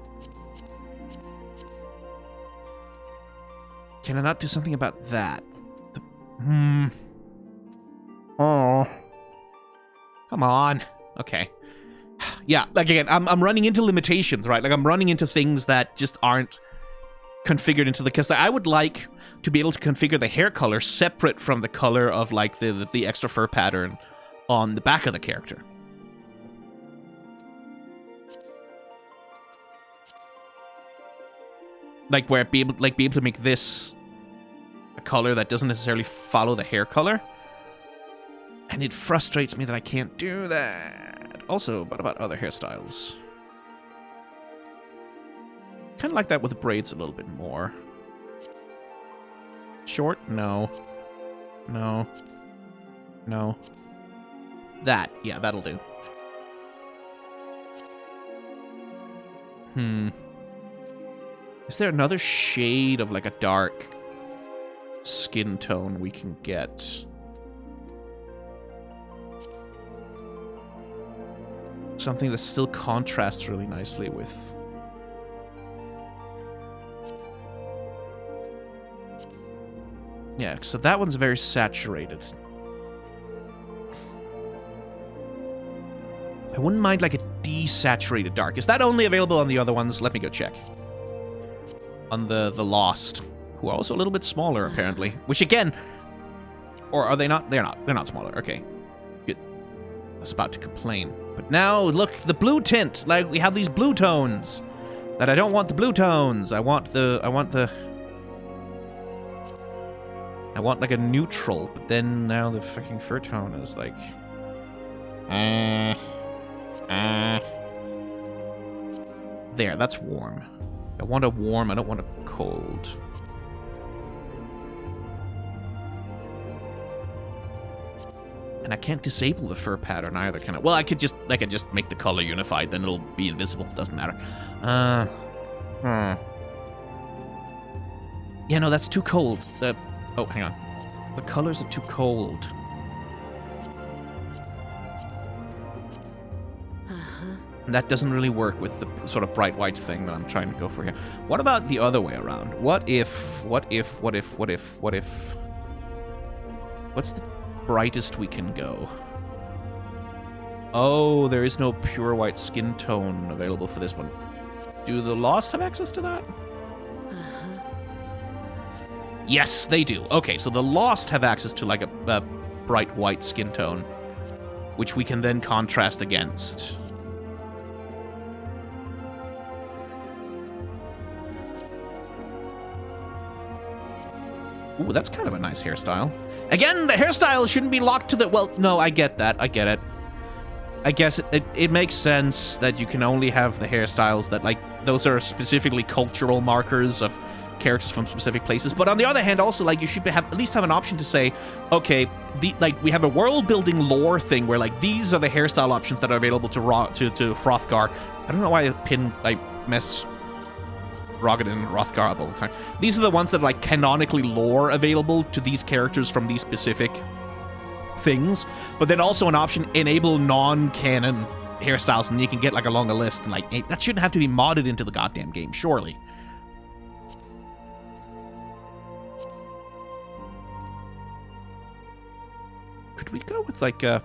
do something about that? Oh. Come on. Okay. Yeah, like, again, I'm running into limitations, right? Like, I'm running into things that just aren't configured into the... Because I would like to be able to configure the hair color separate from the color of, like, the extra fur pattern on the back of the character. Like, where be able to make this a color that doesn't necessarily follow the hair color. And it frustrates me that I can't do that. Also, what about other hairstyles? Kind of like that with the braids a little bit more. Short? No. No. No. That. Yeah, that'll do. Is there another shade of, like, a dark skin tone we can get? Something that still contrasts really nicely with... Yeah, so that one's very saturated. I wouldn't mind, like, a desaturated dark. Is that only available on the other ones? Let me go check. on the Lost, who are also a little bit smaller apparently. Which again, or are they not? They're not. They're not smaller. Okay, good. I was about to complain, but now look, the blue tint. Like we have these blue tones. That I don't want the blue tones. I want like a neutral, but then now the fucking fur tone is like... There, that's warm. I want a warm, I don't want a cold. And I can't disable the fur pattern either, can I? Well, I could just make the color unified, then it'll be invisible. Doesn't matter. Yeah, no, that's too cold. Oh, hang on. The colors are too cold. And that doesn't really work with the sort of bright white thing that I'm trying to go for here. What about the other way around? What if... What's the brightest we can go? Oh, there is no pure white skin tone available for this one. Do the Lost have access to that? Yes, they do. Okay, so the Lost have access to like a bright white skin tone, which we can then contrast against. Ooh, that's kind of a nice hairstyle. Again, the hairstyle shouldn't be locked to the... Well, no, I get that. I get it. I guess it makes sense that you can only have the hairstyles that, like, those are specifically cultural markers of characters from specific places. But on the other hand, also, like, you should at least have an option to say, okay, we have a world-building lore thing where, like, these are the hairstyle options that are available to Hrothgar. I don't know why I mess Rogadin and Hrothgar up all the time. These are the ones that are, like, canonically lore available to these characters from these specific things, but then also an option enable non-canon hairstyles, and you can get like a longer list, and like that shouldn't have to be modded into the goddamn game, surely. Could we go with like a...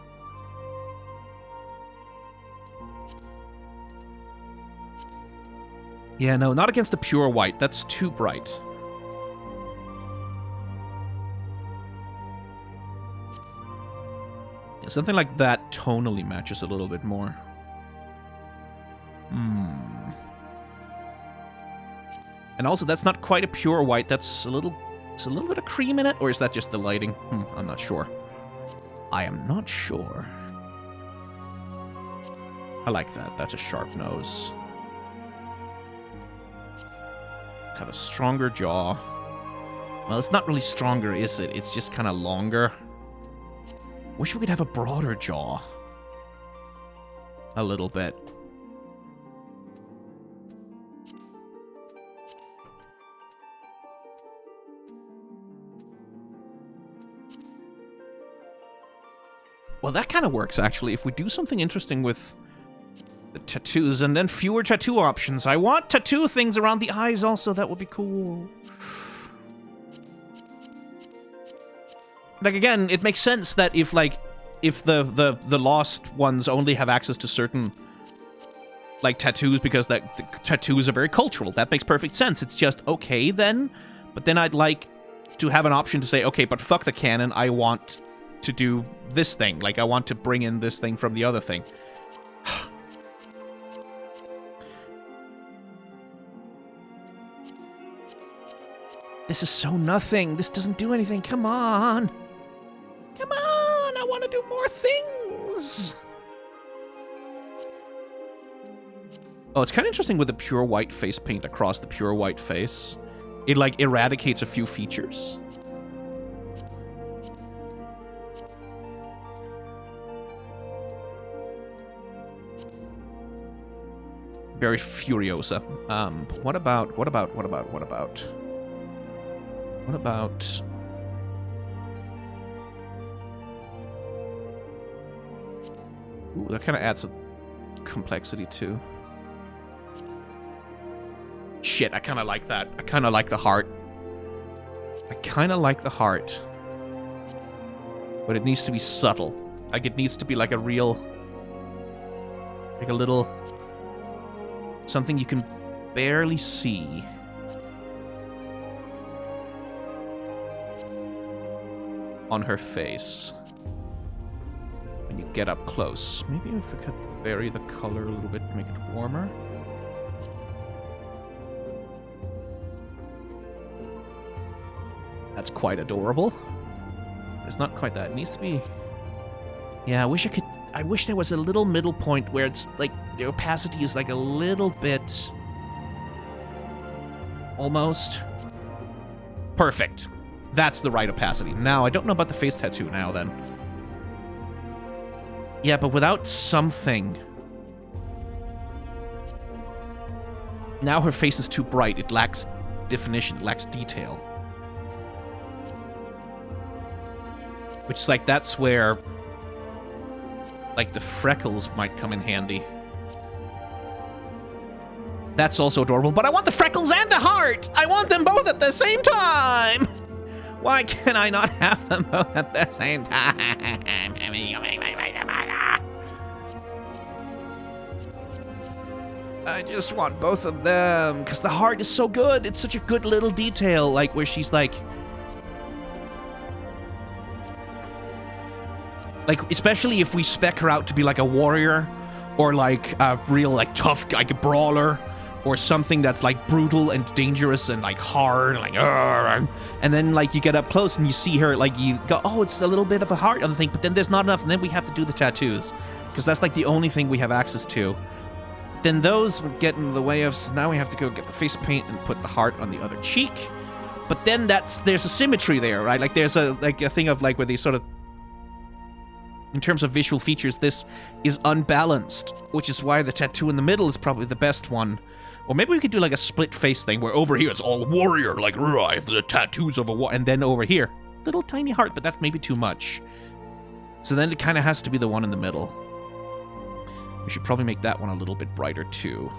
Yeah, no, not against the pure white. That's too bright. Something like that tonally matches a little bit more. And also, that's not quite a pure white. That's a little bit of cream in it, or is that just the lighting? I'm not sure. I am not sure. I like that. That's a sharp nose. Have a stronger jaw. Well, it's not really stronger, is it? It's just kind of longer. Wish we could have a broader jaw. A little bit. Well, that kind of works, actually. If we do something interesting with the tattoos and then fewer tattoo options. I want tattoo things around the eyes also. That would be cool. Like, again, it makes sense that if the Lost ones only have access to certain, like, tattoos because the tattoos are very cultural. That makes perfect sense. It's just, okay, then. But then I'd like to have an option to say, okay, but fuck the canon. I want to do this thing. Like, I want to bring in this thing from the other thing. This is so nothing. This doesn't do anything. Come on. Come on, I want to do more things. Oh, it's kind of interesting with the pure white face paint across the pure white face. It, like, eradicates a few features. Very Furiosa. What about... Ooh, that kind of adds a complexity, too. Shit, I kind of like that. I kind of like the heart. But it needs to be subtle. Like, it needs to be like a real... Like a little... Something you can barely see. on her face. When you get up close. Maybe if I could vary the color a little bit to make it warmer. That's quite adorable. It's not quite that. It needs to be... Yeah, I wish there was a little middle point where it's like the opacity is like a little bit... Almost. Perfect. That's the right opacity. Now, I don't know about the face tattoo now, then. Yeah, but without something... Now her face is too bright. It lacks definition. It lacks detail. Which is like, that's where... Like, the freckles might come in handy. That's also adorable, but I want the freckles and the heart! I want them both at the same time! Why can I not have them both at the same time? I just want both of them, because the heart is so good. It's such a good little detail, like, where she's like... Like, especially if we spec her out to be like a warrior, or like a real, like, tough, like a brawler, or something that's like brutal and dangerous and like hard, like, and then like you get up close and you see her, like you go, oh, it's a little bit of a heart on the thing, but then there's not enough, and then we have to do the tattoos, because that's like the only thing we have access to. Then those would get in the way of, so now we have to go get the face paint and put the heart on the other cheek. But then there's a symmetry there, right? Like there's a thing of like where they sort of, in terms of visual features, this is unbalanced, which is why the tattoo in the middle is probably the best one. Or maybe we could do like a split face thing where over here it's all warrior, like I have the tattoos of a war, and then over here, little tiny heart, but that's maybe too much. So then it kind of has to be the one in the middle. We should probably make that one a little bit brighter too.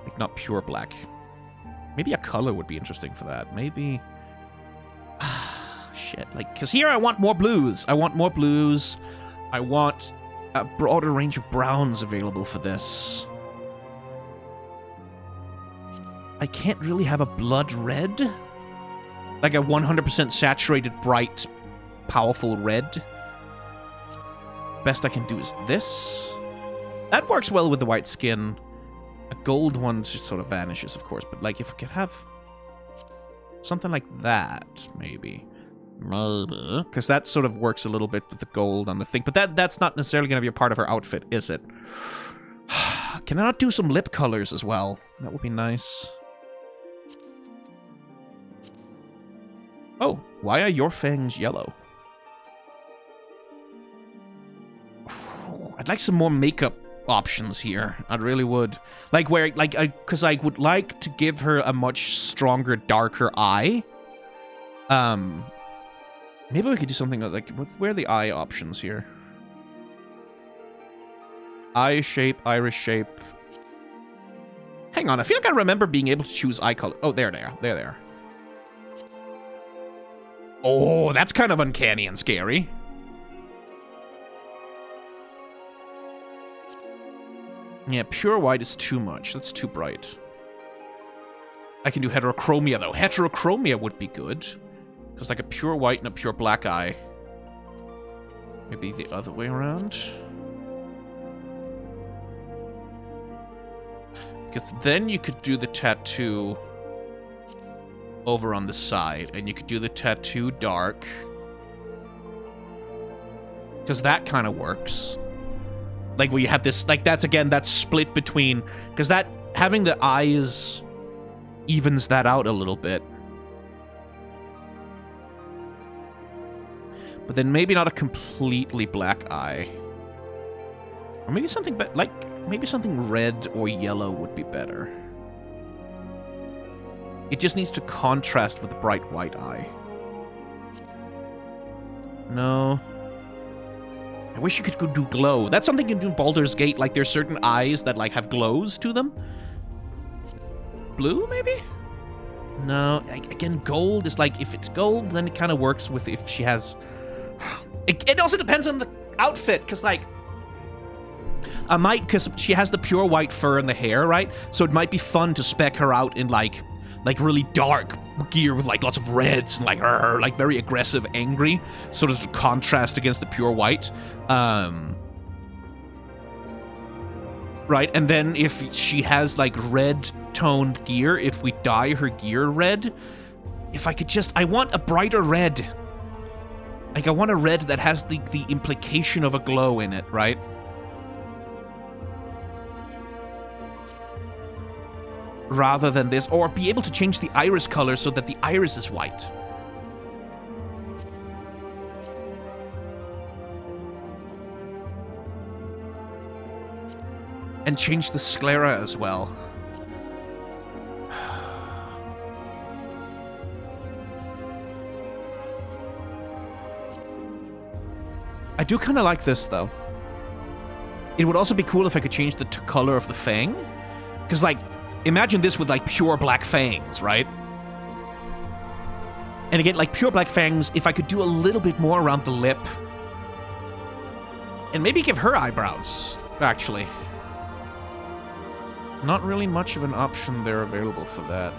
Like not pure black. Maybe a color would be interesting for that. Maybe... Shit, like, because here I want more blues. I want more blues. I want a broader range of browns available for this. I can't really have a blood red. Like a 100% saturated, bright, powerful red. Best I can do is this. That works well with the white skin. A gold one just sort of vanishes, of course. But like, if I could have something like that, maybe. Maybe. Because that sort of works a little bit with the gold on the thing. But that's not necessarily going to be a part of her outfit, is it? Can I not do some lip colors as well? That would be nice. Oh, why are your fangs yellow? I'd like some more makeup options here. I really would. Like where, like, because I would like to give her a much stronger, darker eye. Maybe we could do something like, where are the eye options here? Eye shape, iris shape. Hang on, I feel like I remember being able to choose eye color. Oh, there they are. There they are. Oh, that's kind of uncanny and scary. Yeah, pure white is too much. That's too bright. I can do heterochromia, though. Heterochromia would be good. Because like a pure white and a pure black eye. Maybe the other way around. Because then you could do the tattoo over on the side. And you could do the tattoo dark. Because that kind of works. Like where you have this, like that's again, that's split between, because that, having the eyes evens that out a little bit. But then maybe not a completely black eye. Or maybe something, like, maybe something red or yellow would be better. It just needs to contrast with the bright white eye. No. I wish you could go do glow. That's something you can do in Baldur's Gate. Like, there's certain eyes that, like, have glows to them. Blue, maybe? No. Again, gold is like, if it's gold, then it kind of works with if she has... It also depends on the outfit, because, like... I might, because she has the pure white fur and the hair, right? So it might be fun to spec her out in, like really dark gear with like lots of reds and like very aggressive, angry, sort of to contrast against the pure white. Right, and then if she has like red toned gear, if we dye her gear red, if I could just, I want a brighter red. Like I want a red that has the implication of a glow in it, right? Rather than this, or be able to change the iris color so that the iris is white. And change the sclera as well. I do kind of like this, though. It would also be cool if I could change the color of the fang. Because, like, imagine this with, like, pure black fangs, right? And again, like, pure black fangs, if I could do a little bit more around the lip. And maybe give her eyebrows, actually. Not really much of an option there available for that.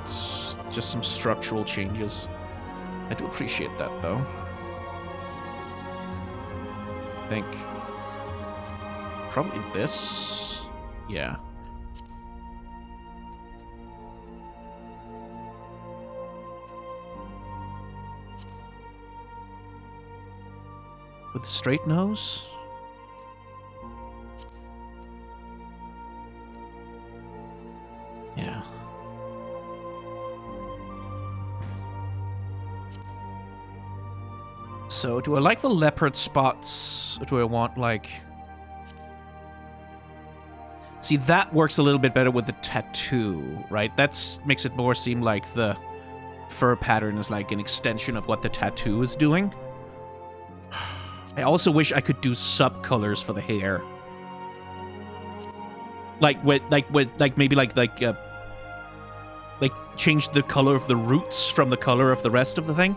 Just some structural changes. I do appreciate that, though. I think probably this. Yeah. With the straight nose? Yeah. So, do I like the leopard spots? Or do I want, like... See, that works a little bit better with the tattoo, right? That makes it more seem like the fur pattern is like an extension of what the tattoo is doing. I also wish I could do sub-colors for the hair. Like change the color of the roots from the color of the rest of the thing.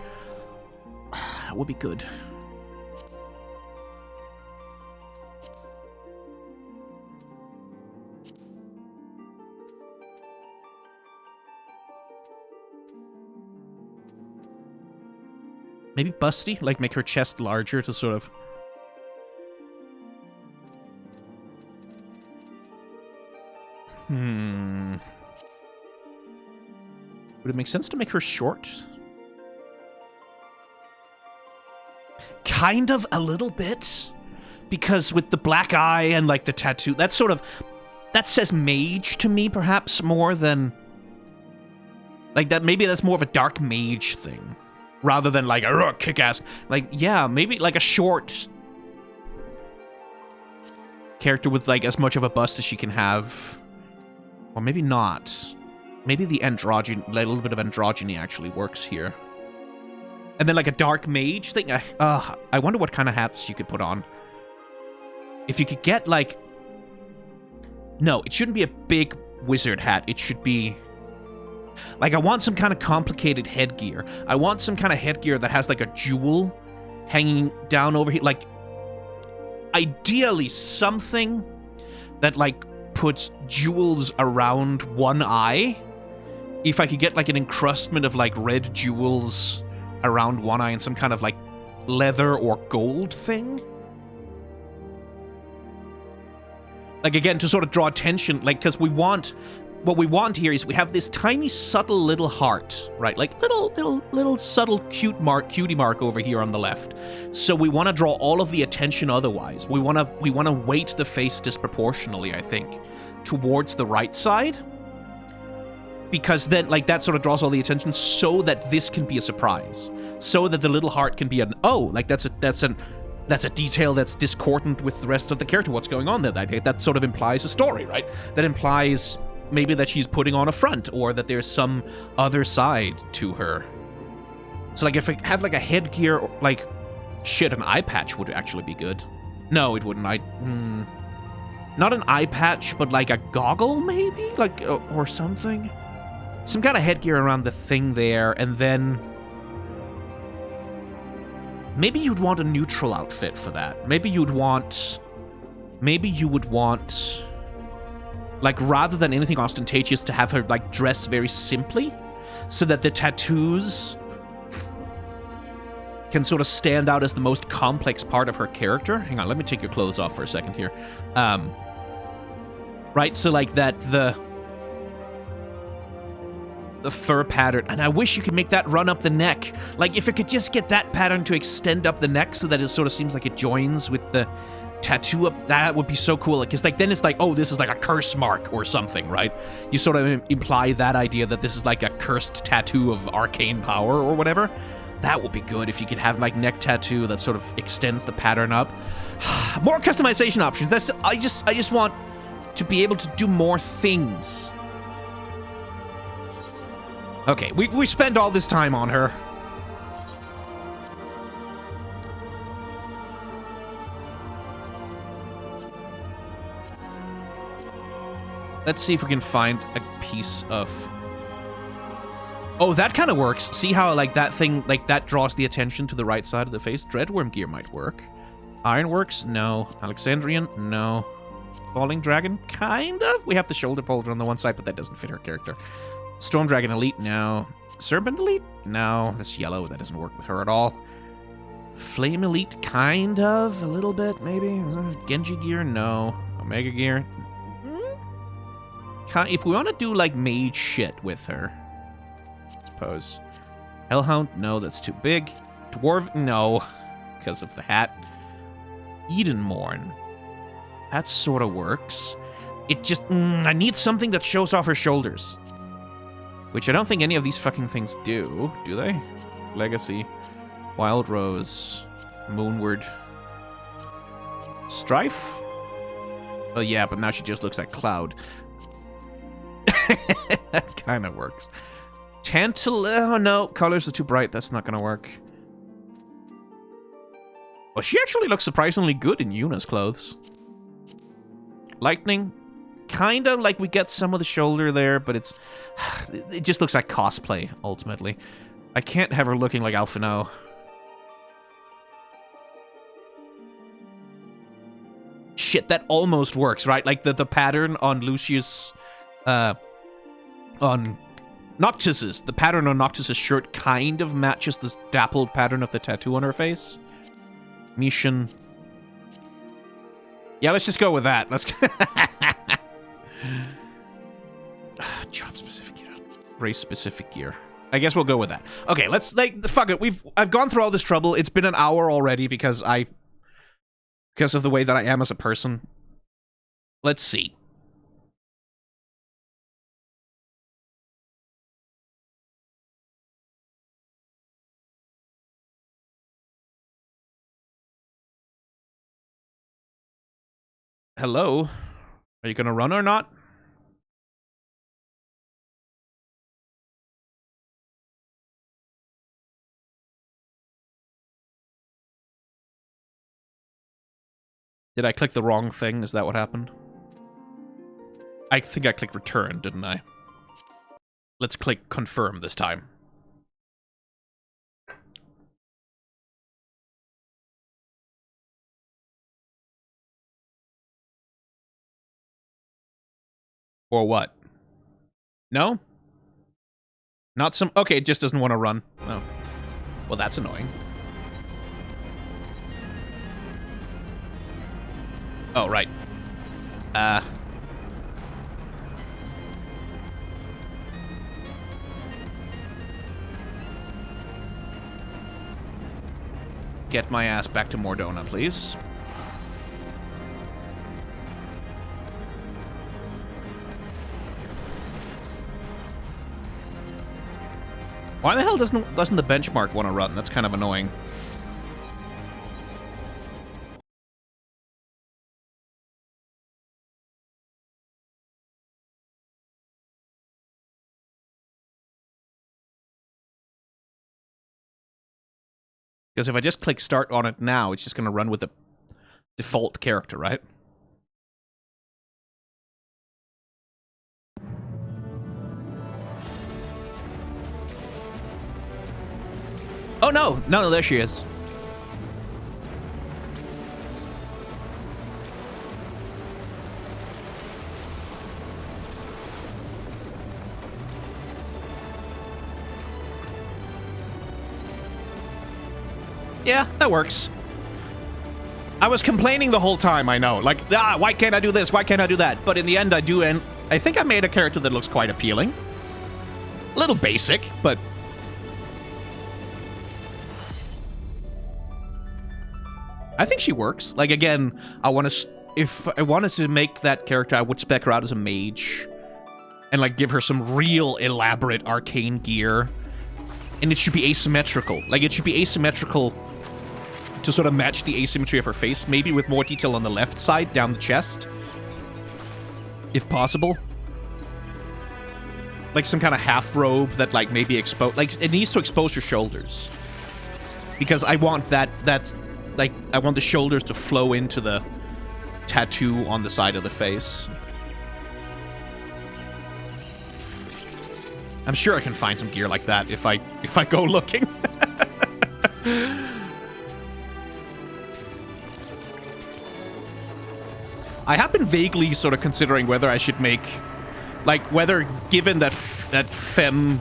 That would be good. Maybe busty, like make her chest larger to sort of... Would it make sense to make her short? Kind of, a little bit. Because with the black eye and, like, the tattoo, that's sort of... That says mage to me, perhaps, more than... Like, that. Maybe that's more of a dark mage thing. Rather than, like, a kick-ass... Like, yeah, maybe, like, a short... character with, like, as much of a bust as she can have. Or maybe not. Maybe the androgyny, a little bit of androgyny actually works here. And then like a dark mage thing. I wonder what kind of hats you could put on. If you could get like... No, it shouldn't be a big wizard hat. It should be... Like I want some kind of complicated headgear. I want some kind of headgear that has like a jewel hanging down over here. Like, ideally something that like puts jewels around one eye. If I could get like an encrustment of like red jewels around one eye and some kind of like leather or gold thing. Like again, to sort of draw attention, like, because we want, what we want here is we have this tiny subtle little heart, right? Like little subtle cutie mark over here on the left. So we want to draw all of the attention otherwise. We want to weight the face disproportionately, I think, towards the right side. Because then, like, that sort of draws all the attention so that this can be a surprise. So that the little heart can be an, oh, like, that's a detail that's discordant with the rest of the character. What's going on there? That sort of implies a story, right? That implies maybe that she's putting on a front, or that there's some other side to her. So, like, if I have, like, a headgear, like, shit, an eye patch would actually be good. No, it wouldn't. Not an eye patch, but, like, a goggle, maybe? Like, or something? Some kind of headgear around the thing there, and then... Maybe you'd want a neutral outfit for that. Maybe you would want... Like, rather than anything ostentatious, to have her, like, dress very simply. so that the tattoos can sort of stand out as the most complex part of her character. Hang on, let me take your clothes off for a second here. Right, so like that, the fur pattern, and I wish you could make that run up the neck. Like, if it could just get that pattern to extend up the neck so that it sort of seems like it joins with the tattoo up, that would be so cool. Because like then it's like, oh, this is like a curse mark or something, right? You sort of imply that idea that this is like a cursed tattoo of arcane power or whatever. That would be good if you could have like neck tattoo that sort of extends the pattern up. More customization options. That's I just want to be able to do more things. Okay, we spend all this time on her. Let's see if we can find a piece of... Oh, that kind of works. See how, like, that thing, like, that draws the attention to the right side of the face? Dreadworm gear might work. Ironworks? No. Alexandrian? No. Falling Dragon? Kind of. We have the shoulder boulder on the one side, but that doesn't fit her character. Storm Dragon Elite? No. Serpent Elite? No. That's yellow. That doesn't work with her at all. Flame Elite? Kind of. A little bit, maybe. Genji gear? No. Omega gear? If we want to do, like, mage shit with her... suppose. Hellhound? No, that's too big. Dwarf? No, because of the hat. Edenmorn. That sort of works. It just... I need something that shows off her shoulders. Which I don't think any of these fucking things do. Do they? Legacy. Wild Rose. Moonward. Strife? Oh yeah, but now she just looks like Cloud. That kind of works. Oh no, colors are too bright. That's not gonna work. Well, she actually looks surprisingly good in Yuna's clothes. Lightning, kind of like we get some of the shoulder there, but it just looks like cosplay ultimately. I can't have her looking like Alphino. Shit, that almost works, right? Like the pattern on Lucius, on Noctis's, the pattern on Noctis's shirt kind of matches the dappled pattern of the tattoo on her face. Mission. Yeah, let's just go with that. Let's... Job-specific gear. Race-specific gear. I guess we'll go with that. Okay, let's, like, fuck it. I've gone through all this trouble. It's been an hour already because of the way that I am as a person. Let's see. Hello? Are you gonna run or not? Did I click the wrong thing? Is that what happened? I think I clicked return, didn't I? Let's click confirm this time. Or what? No? Not some... Okay, it just doesn't want to run. Oh. Well, that's annoying. Oh, right. Get my ass back to Mordona, please. Why the hell doesn't the benchmark want to run? That's kind of annoying. Because if I just click start on it now, it's just going to run with the default character, right? Oh no! No, there she is. Yeah, that works. I was complaining the whole time, I know. Like, why can't I do this? Why can't I do that? But in the end, I do, and I think I made a character that looks quite appealing. A little basic, but... I think she works. Like, again, if I wanted to make that character, I would spec her out as a mage. And, like, give her some real elaborate arcane gear. And it should be asymmetrical. Like, it should be asymmetrical to sort of match the asymmetry of her face. Maybe with more detail on the left side, down the chest. If possible. Like, some kind of half robe that, like, maybe expose... Like, it needs to expose her shoulders. Because I want that's like, I want the shoulders to flow into the tattoo on the side of the face. I'm sure I can find some gear like that if I go looking. I have been vaguely sort of considering whether I should make, like, whether, given that femme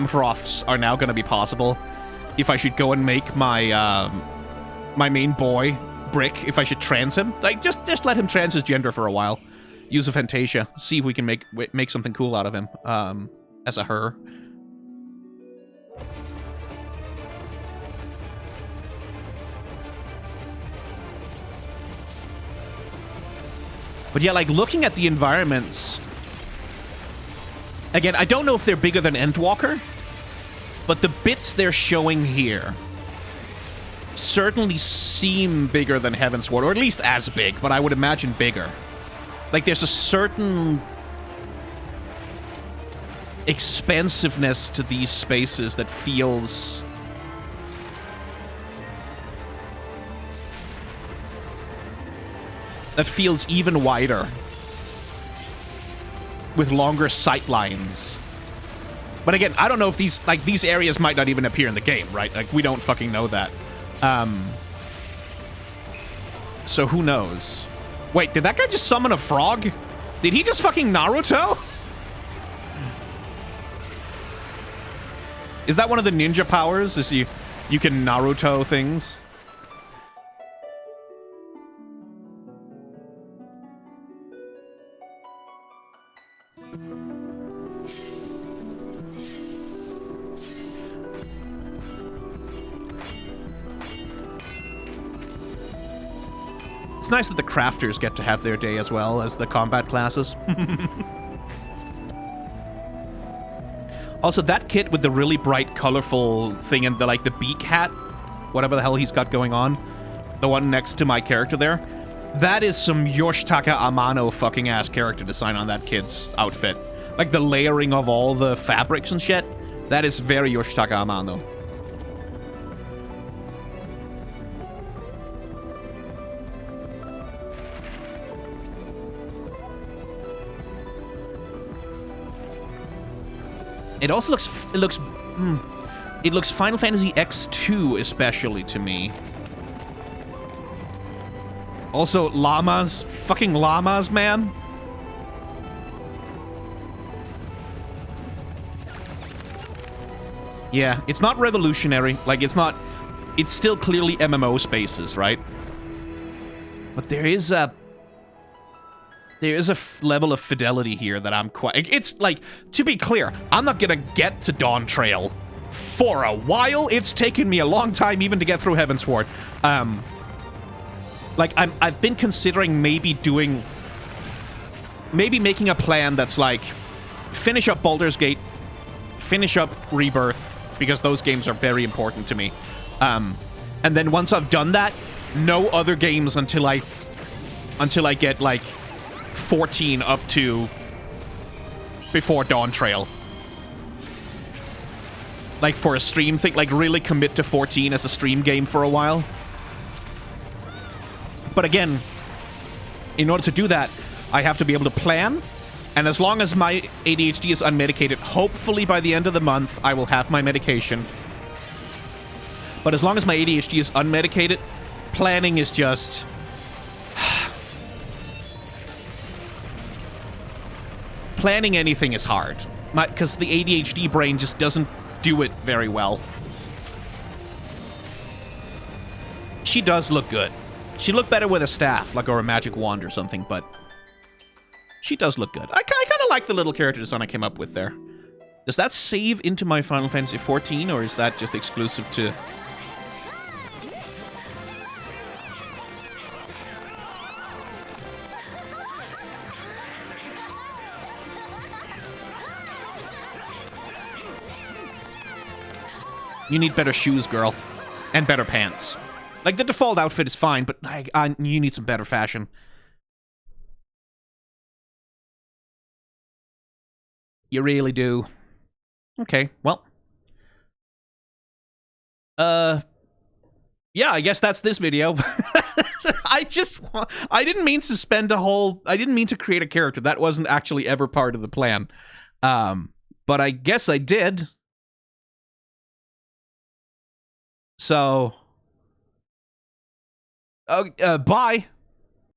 Hroths are now going to be possible, if I should go and make my my main boy Brick, if I should trans him, like, just let him trans his gender for a while. Use a Fantasia, see if we can make something cool out of him as a her. But yeah, like, looking at the environments... Again, I don't know if they're bigger than Endwalker, but the bits they're showing here certainly seem bigger than Heavensward, or at least as big, but I would imagine bigger. Like, there's a certain expansiveness to these spaces that feels... even wider. With longer sight lines. But again, I don't know if these areas might not even appear in the game, right? Like, we don't fucking know that. So who knows? Wait, did that guy just summon a frog? Did he just fucking Naruto? Is that one of the ninja powers? Is you can Naruto things? It's nice that the crafters get to have their day as well as the combat classes. Also, that kit with the really bright, colorful thing and the, like, the beak hat, whatever the hell he's got going on, the one next to my character there, that is some Yoshitaka Amano fucking ass character design on that kid's outfit. Like, the layering of all the fabrics and shit, that is very Yoshitaka Amano. It also looks Final Fantasy X2 especially to me. Also, llamas, fucking llamas, man. Yeah, it's not revolutionary. Like, it's still clearly MMO spaces, right? But there is a level of fidelity here that I'm quite... It's, like, to be clear, I'm not gonna get to Dawntrail for a while. It's taken me a long time even to get through Heavensward. Like, I've been considering maybe making a plan that's, like, finish up Baldur's Gate, finish up Rebirth, because those games are very important to me. And then once I've done that, no other games until I get, like, 14 up to before Dawntrail. Like, for a stream thing, like, really commit to 14 as a stream game for a while. But again, in order to do that, I have to be able to plan, and as long as my ADHD is unmedicated, hopefully by the end of the month, I will have my medication. But as long as my ADHD is unmedicated, planning is just... Planning anything is hard, because the ADHD brain just doesn't do it very well. She does look good. She'd look better with a staff, like, or a magic wand or something, but she does look good. I kind of like the little character design I came up with there. Does that save into my Final Fantasy XIV, or is that just exclusive to... You need better shoes, girl. And better pants. Like, the default outfit is fine, but like, you need some better fashion. You really do. Okay, well. Yeah, I guess that's this video. I didn't mean to spend a whole... I didn't mean to create a character. That wasn't actually ever part of the plan. But I guess I did. So... bye.